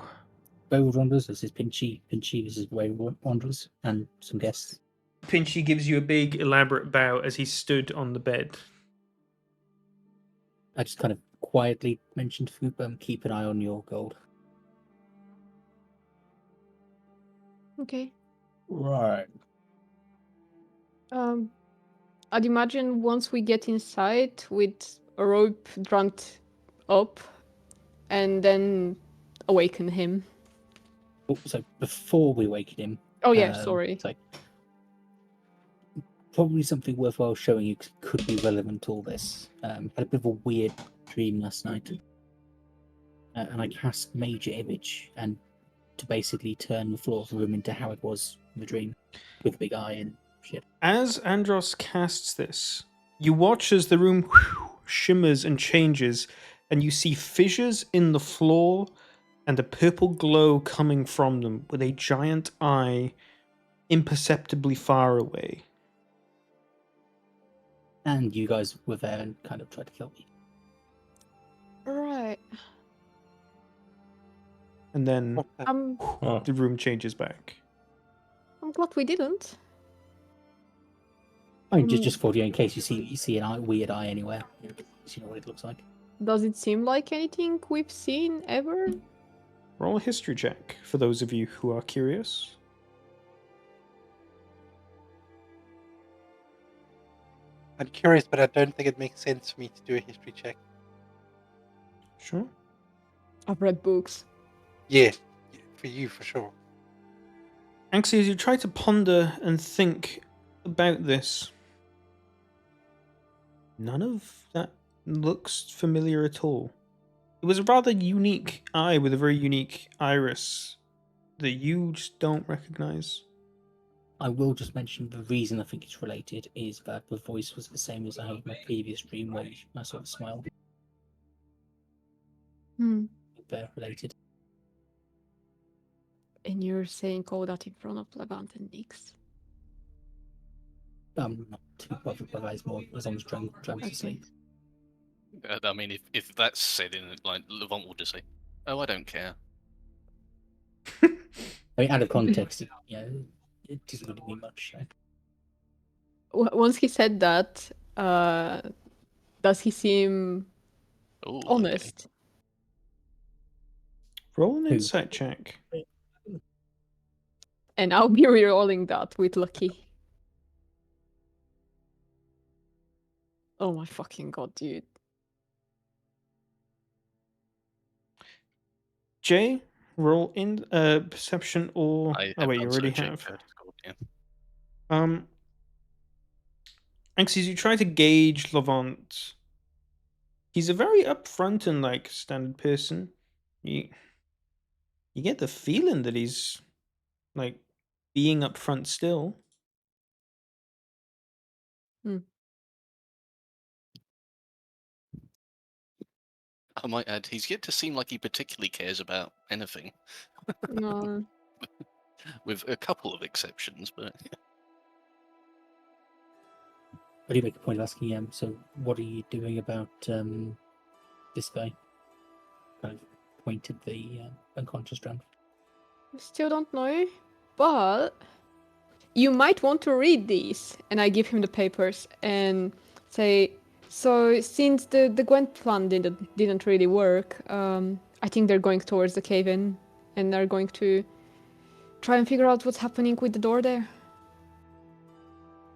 Wayward Wanderers. This is Pinchy. Pinchy, this is Wayward Wanderers, and some guests. Pinchy gives you a big, elaborate bow as he stood on the bed. I just kind of quietly mentioned to Foop, keep an eye on your gold. Okay. Right. I'd imagine once we get inside with a rope drawn up and then awaken him. Oh, so before we waken him, Oh yeah, sorry. so probably something worthwhile showing you could be relevant to all this. Had a bit of a weird dream last night, and I cast Major Image and to basically turn the floor of the room into how it was in the dream, with a big eye and shit. As Andros casts this, you watch as the room shimmers and changes, and you see fissures in the floor and a purple glow coming from them, with a giant eye imperceptibly far away. And you guys were there and kind of tried to kill me. Right. And then What the- I'm the room changes back. glad we didn't. I mean, just for you, in case you see an weird eye anywhere, so you know what it looks like. Does it seem like anything we've seen ever? Roll a history check for those of you who are curious. I'm curious, but I don't think it makes sense for me to do a history check. Sure. I've read books. Yeah, for you for sure. Actually, as you try to ponder and think about this, none of that looks familiar at all. It was a rather unique eye with a very unique iris that you just don't recognize. I will just mention the reason I think it's related is that the voice was the same as I had in my previous dream where I sort of smiled. They're related. And you're saying all that in front of Levant and Nix? Not too bothered by that, it's more as long as Drum was asleep. I mean, if that's said in it, like Levant will just say, "Oh, I don't care." I mean, out of context, it doesn't really mean much. So. Once he said that, does he seem Ooh, honest? Roll an Who? insight check. And I'll be re-rolling that with Lucky. Oh my fucking god, dude. Jay, roll in perception or I oh wait, you done already searching have. for gold, yeah. Actually, as you try to gauge Levant, he's a very upfront and like standard person. You get the feeling that he's like being upfront still. I might add, he's yet to seem like he particularly cares about anything, No. with a couple of exceptions. But I do make a point of asking him, so what are you doing about this guy? Kind of pointed the unconscious Drum. Still don't know, but you might want to read these. And I give him the papers and say, so since the Gwent plan didn't really work, I think they're going towards the cave-in and they're going to try and figure out what's happening with the door there.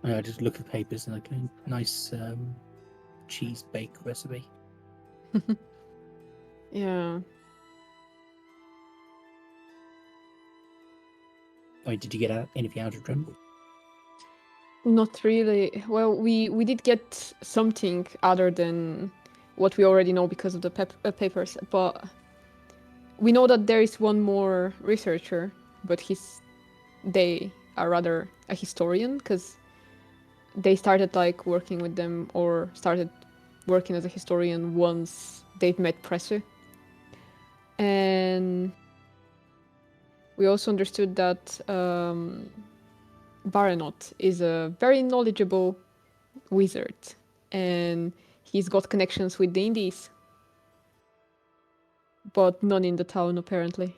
I just look at the papers and like a nice cheese bake recipe. Yeah. I mean, did you get anything out of Drum? Not really. Well, we did get something other than what we already know because of the papers, but we know that there is one more researcher, but they are rather a historian because they started like working with them or started working as a historian once they've met Presser. And we also understood that Baranot is a very knowledgeable wizard, and he's got connections with the Indies, but none in the town apparently.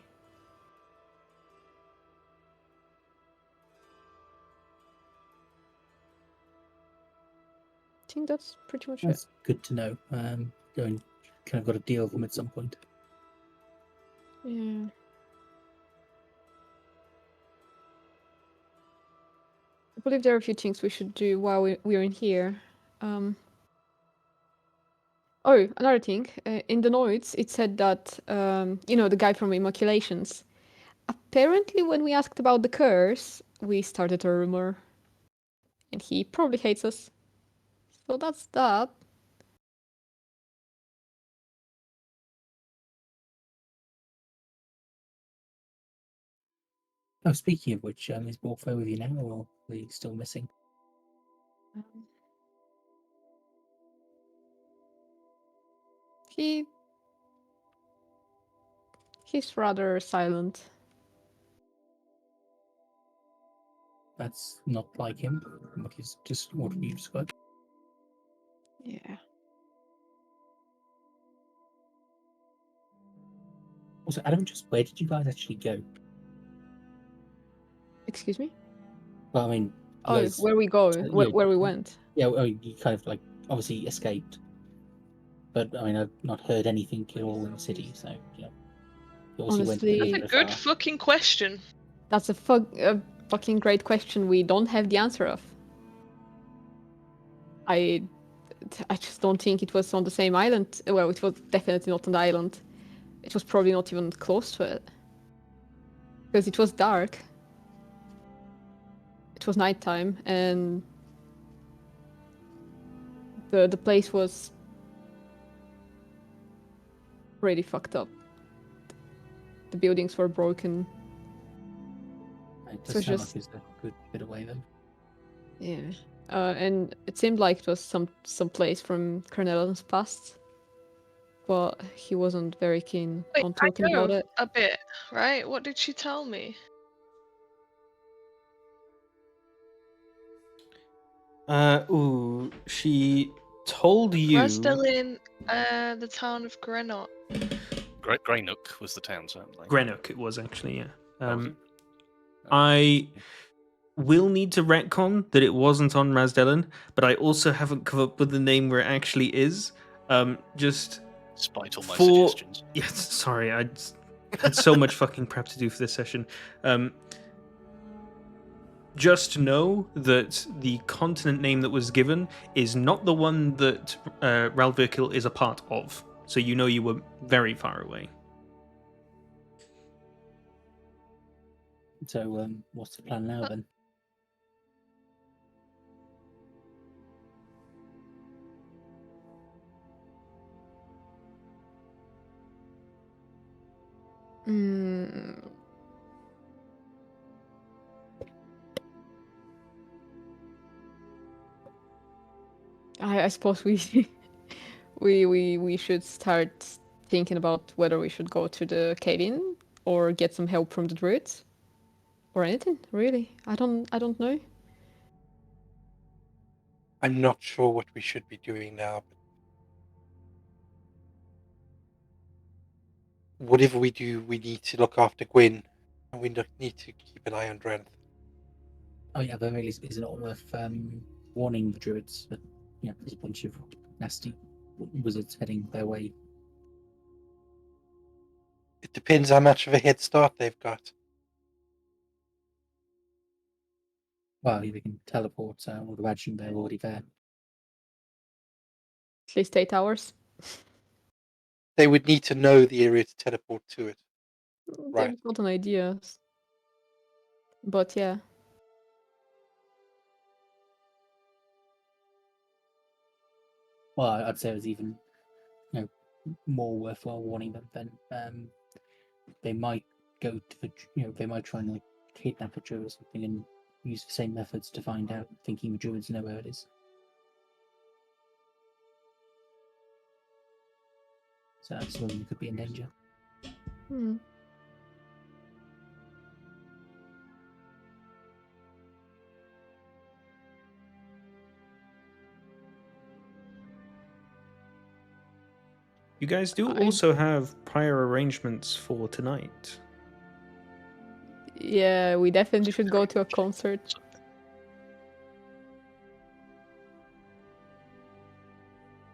I think that's pretty much it. That's good to know. Going kind of got to deal with them at some point. Yeah. I believe there are a few things we should do while we're in here. Oh, another thing. In the notes, it said that, the guy from Immaculations. Apparently, when we asked about the curse, we started a rumor. And he probably hates us. So that's that. Oh, speaking of which, is Morpho with you now, or are you still missing? He's rather silent. That's not like him. What he's just what you described. Yeah. Also, Adam, just where did you guys actually go? Excuse me? Well, I mean, you Oh, guys- where we go? yeah. Where we went? Yeah, well, you kind of like obviously escaped, but I mean, I've not heard anything at all in the city, so you know. You obviously went Honestly- very, That's a very good far. fucking question. That's a fucking great question we don't have the answer of. I just don't think it was on the same island. Well, it was definitely not on the island. It was probably not even close to it. Because it was dark. It was nighttime, and the place was really fucked up. The buildings were broken. It So does sound just- like it's a good bit away then. Yeah. And it seemed like it was some place from Cornell's past. But he wasn't very keen Wait, on talking I know about it. a bit, right? What did she tell me? She told you. We're still in the town of Grenot. Greynook was the town, certainly. Greenock, it was actually, yeah. Was it? I will need to retcon that it wasn't on Razdelin, but I also haven't come up with the name where it actually is. Just Despite all my for suggestions. yes, sorry, I had so much fucking prep to do for this session. Just know that the continent name that was given is not the one that Ralvirkil is a part of. So you know you were very far away. So, what's the plan now then? Mm. I suppose we we should start thinking about whether we should go to the cave-in or get some help from the druids or anything. Really, I don't know. I'm not sure what we should be doing now, but whatever we do, we need to look after Gwen, and we need to keep an eye on Dranth. Oh yeah, but really, is it not worth warning the druids that there's a bunch of nasty wizards heading their way? It depends how much of a head start they've got. Well, they can teleport, I would imagine they're already there. At least 8 hours. They would need to know the area to teleport to it. Right. They've got an idea. But yeah. Well, I'd say it was even more worthwhile warning them than they might go to the they might try and like kidnap a druid or something and use the same methods to find out, thinking the druids know where it is. So that's when you could be in danger. Hmm. Mm. You guys do I- also have prior arrangements for tonight. Yeah, we definitely should go to a concert.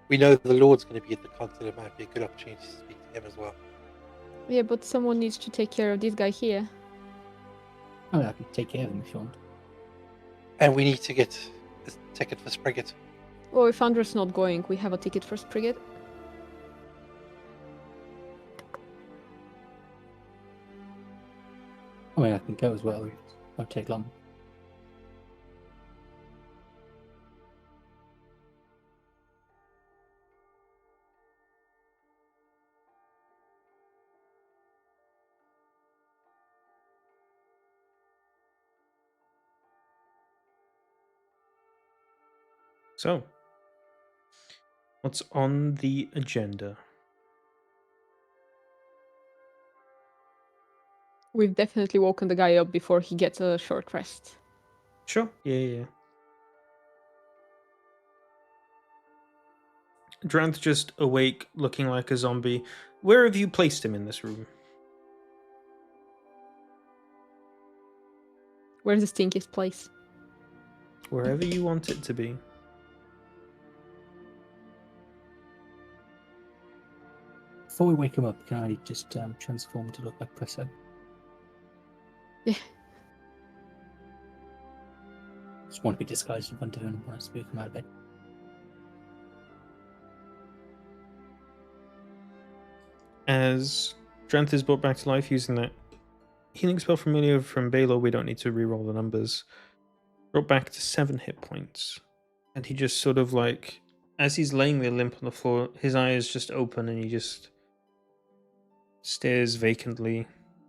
We know the Lord's going to be at the concert. It might be a good opportunity to speak to him as well. Yeah, but someone needs to take care of this guy here. I mean, I can take care of him if you want. And we need to get a ticket for Sprigget. Well, if Andrew's not going, we have a ticket for Sprigget. I mean, I can go as well. It won't take long. So, what's on the agenda? We've definitely woken the guy up before he gets a short rest. Sure. Yeah. Dranth just awake, looking like a zombie. Where have you placed him in this room? Where's the stinkiest place? Wherever you want it to be. Before we wake him up, can I just transform to look like Presso? Yeah. Just want to be disguised in front of him when I spook him out of bed. As Dranth is brought back to life using that healing spell familiar from Baylor, we don't need to re-roll the numbers. Brought back to 7 hit points. And he just sort of like, as he's laying there limp on the floor, his eyes just open and he just stares vacantly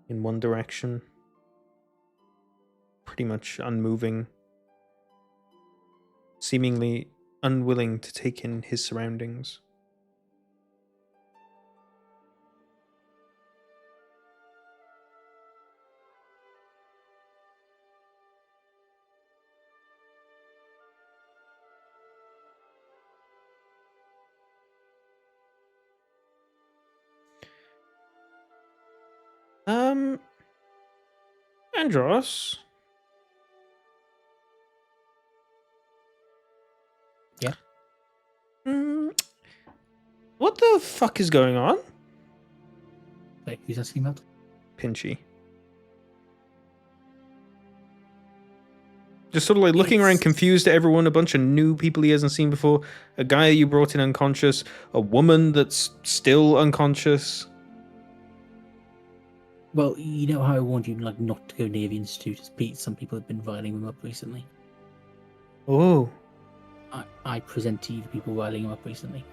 in one direction. Pretty much unmoving. Seemingly unwilling to take in his surroundings. Andros? Yeah? What the fuck is going on? Wait, who's asking that? Pinchy. Just sort of like looking around confused at everyone, a bunch of new people he hasn't seen before, a guy you brought in unconscious, a woman that's still unconscious. Well, you know how I warned you like not to go near the Institute, as Pete, some people have been riling him up recently. Oh. I present to you the people riling him up recently.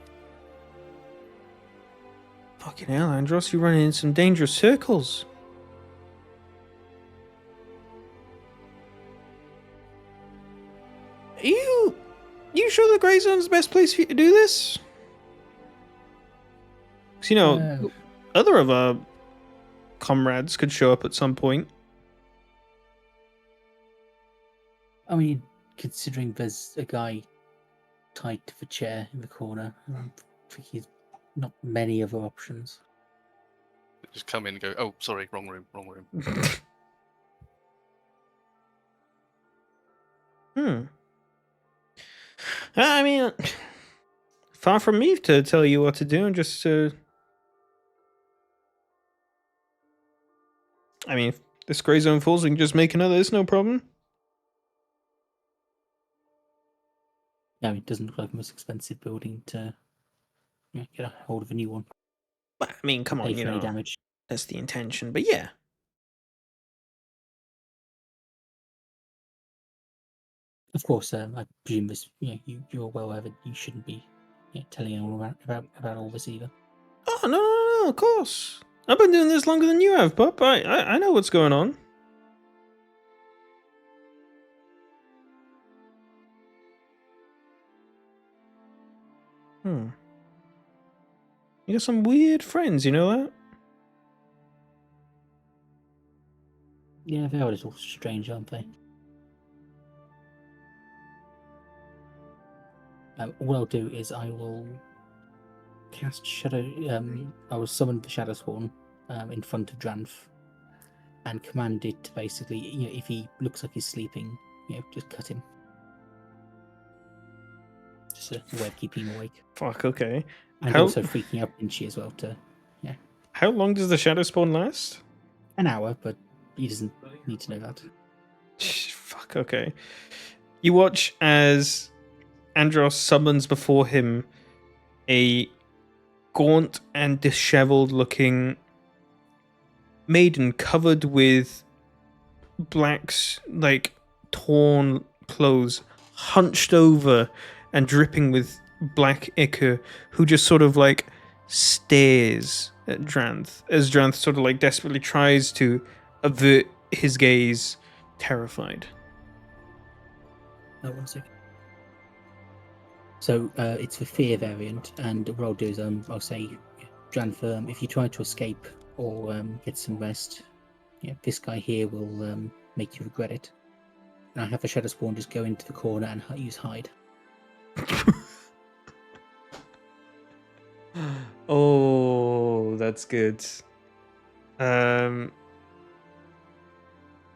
Fucking hell, Andros, you're running in some dangerous circles. You sure the Grey Zone's the best place for you to do this? Because, you know, other of our comrades could show up at some point. I mean, considering there's a guy tied to the chair in the corner, I think he's not many other options. Just come in and go, oh, sorry, wrong room. I mean, far from me to tell you what to do, and just I mean, if this Grey Zone falls, we can just make another, it's no problem. Yeah, I mean, it doesn't look like the most expensive building to get a hold of a new one. But, I mean, come on, Pay you for any know, damage. that's the intention, but yeah. Of course, I presume this. You're well aware that you shouldn't be telling anyone about all this either. Oh no, of course. I've been doing this longer than you have, pup. I know what's going on. You got some weird friends, you know that? Yeah, they're a little strange, aren't they? What I'll do is I will cast Shadow. I will summon the Shadow Spawn in front of Dranth and command it to basically, if he looks like he's sleeping, just cut him. Just a way of keeping him awake. Fuck, okay. And How- also freaking out Pinchy as well. How long does the shadow spawn last? An hour, but he doesn't need to know that. Fuck, okay. You watch as Andros summons before him a gaunt and disheveled looking maiden covered with like torn clothes, hunched over and dripping with black ichor, who just sort of like stares at Dranth as Dranth sort of like desperately tries to avert his gaze, terrified. 1 second. So it's the fear variant, and what I'll do is I'll say, Dranth, if you try to escape or get some rest, this guy here will make you regret it. And I have a Shadow Spawn just go into the corner and use hide. Oh, that's good.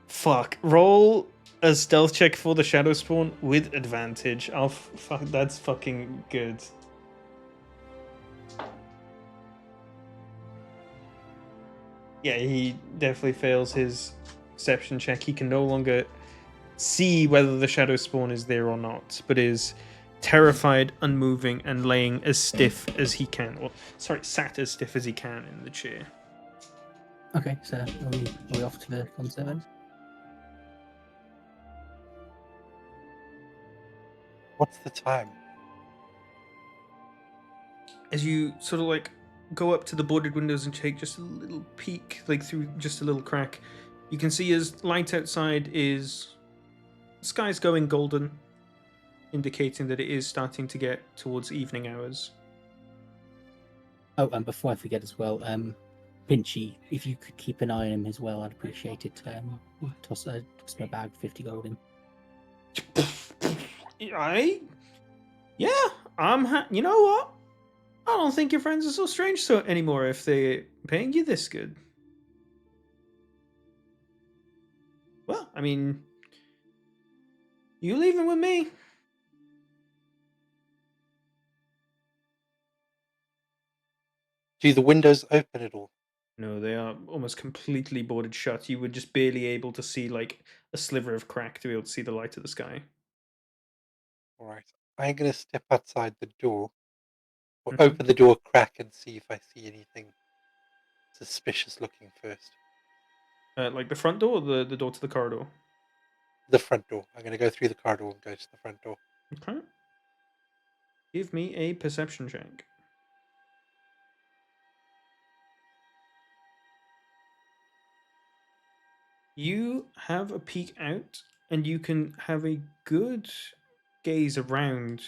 Fuck. Roll a stealth check for the Shadow Spawn with advantage. Fuck, that's fucking good. Yeah, he definitely fails his perception check. He can no longer see whether the Shadow Spawn is there or not, but is terrified, unmoving, and laying as stiff as he can. Or, sorry, sat as stiff as he can in the chair. Okay, so are we off to the concert then? What's the time? As you sort of like go up to the boarded windows and take just a little peek, like through just a little crack, you can see as light outside is sky's going golden, indicating that it is starting to get towards evening hours. Oh, and before I forget as well, Pinchy, if you could keep an eye on him as well, I'd appreciate it. Toss my bag, 50 gold in. You know what? I don't think your friends are so strange anymore if they're paying you this good. Well, I mean, you leaving with me? Do the windows open at all? No, they are almost completely boarded shut. You would just barely able to see like a sliver of crack to be able to see the light of the sky. All right. I'm going to step outside the door, or Mhm. open the door crack and see if I see anything suspicious looking first. Like the front door or the door to the corridor? The front door. I'm going to go through the corridor and go to the front door. Okay. Give me a perception check. You have a peek out, and you can have a good gaze around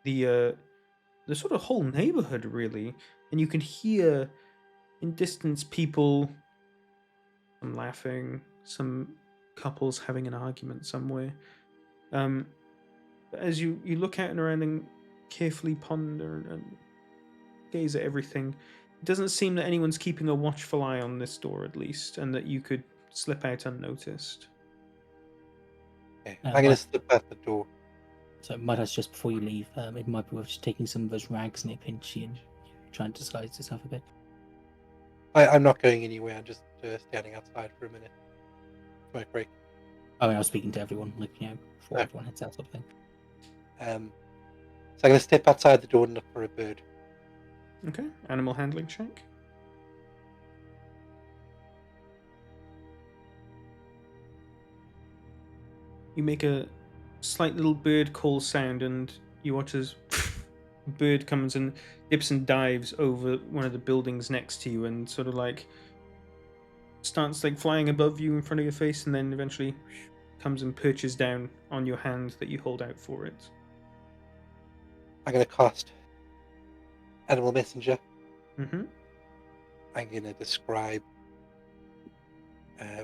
the sort of whole neighborhood, really, and you can hear in distance people, some laughing, some couples having an argument somewhere. But as you look out and around and carefully ponder and gaze at everything, it doesn't seem that anyone's keeping a watchful eye on this door, at least, and that you could slip out unnoticed. Okay. Uh, I'm going my- to slip out the door. So might I just before you leave, it might be worth just taking some of those rags near Pinchy and trying to disguise yourself a bit. I'm not going anywhere. I'm just standing outside for a minute. Smoke break. I mean, I was speaking to everyone, before Yeah. everyone heads out, sort of thing. So I'm going to step outside the door and look for a bird. Okay, animal handling check. You make a slight little bird call sound, and you watch as a bird comes and dips and dives over one of the buildings next to you, and sort of like starts like flying above you in front of your face, and then eventually comes and perches down on your hand that you hold out for it. I'm going to cast Animal Messenger. Mm-hmm. I'm going to describe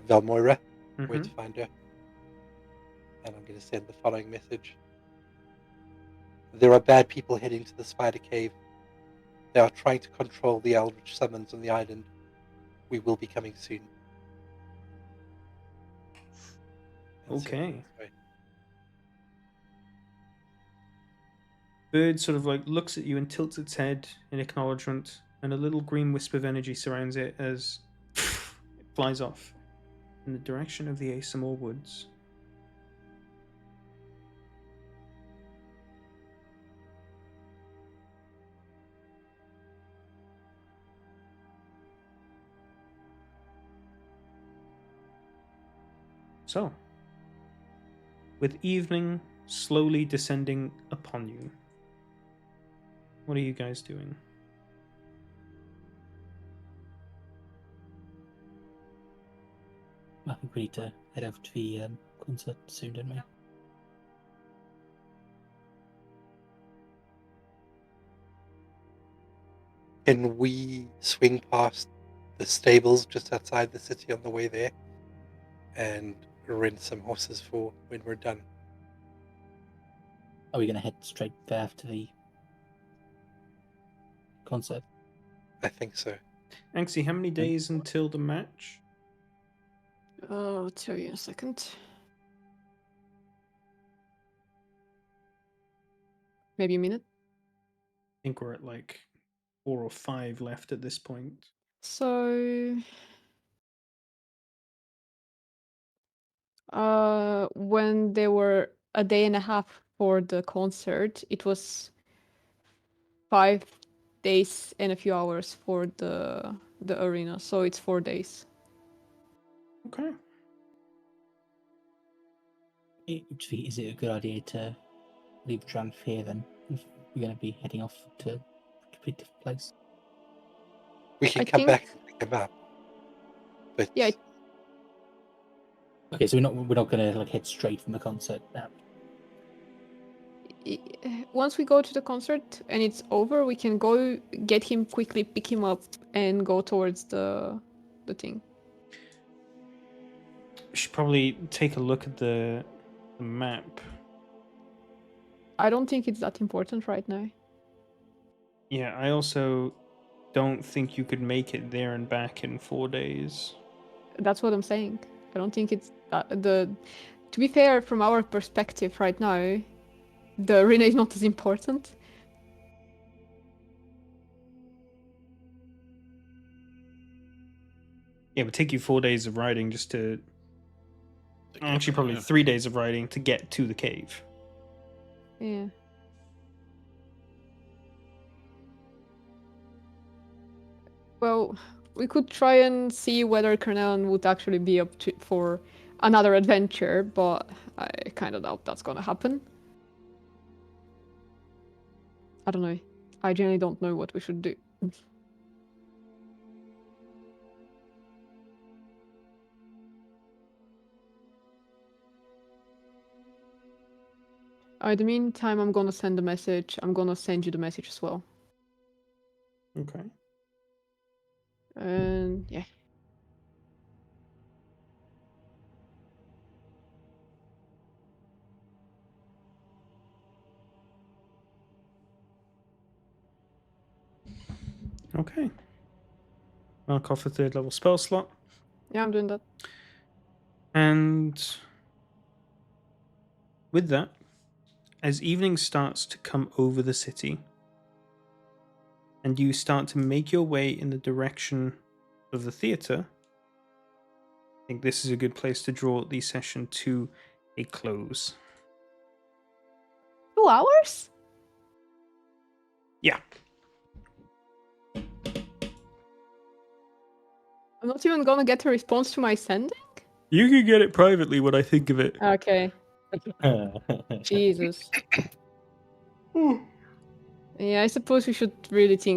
Valmoira, where Mm-hmm. to find her. And I'm going to send the following message. There are bad people heading to the spider cave. They are trying to control the eldritch summons on the island. We will be coming soon. And so, Okay. sorry. Bird sort of like looks at you and tilts its head in acknowledgement, and a little green wisp of energy surrounds it as it flies off in the direction of the Asamor Woods. So, with evening slowly descending upon you, what are you guys doing? I think we need to head over to the concert soon, don't we? Can we swing past the stables just outside the city on the way there and rent some horses for when we're done? Are we going to head straight there after the concert? I think so. Anxie, how many days until the match? I'll tell you in a second. Maybe a minute. I think we're at like 4 or 5 left at this point. So, when they were a day and a half for the concert, it was 5 days and a few hours for the arena. So it's 4 days. Okay. Is it a good idea to leave Dranth here then? If we're going to be heading off to a completely different place. We can I come think- back and pick him up. But Yeah, Okay, so we're not going to like head straight from the concert now. Once we go to the concert and it's over, we can go get him quickly, pick him up, and go towards the thing. We should probably take a look at the map. I don't think it's that important right now. Yeah, I also don't think you could make it there and back in 4 days. That's what I'm saying. I don't think it's to be fair, from our perspective right now, the arena is not as important. Yeah, it would take you 4 days of riding just to... Actually, probably 3 days of riding to get to the cave. Yeah. Well, we could try and see whether Cornelian would actually be up for another adventure, but I kind of doubt that's gonna happen. I don't know. I generally don't know what we should do. In the meantime, I'm gonna send a message. I'm gonna send you the message as well. Okay. And yeah. Okay. Mark off a 3rd level spell slot. Yeah, I'm doing that. And with that, as evening starts to come over the city, and you start to make your way in the direction of the theatre, I think this is a good place to draw the session to a close. 2 hours? Yeah. I'm not even gonna get a response to my sending? You can get it privately when I think of it. Okay. Jesus. Yeah, I suppose we should really think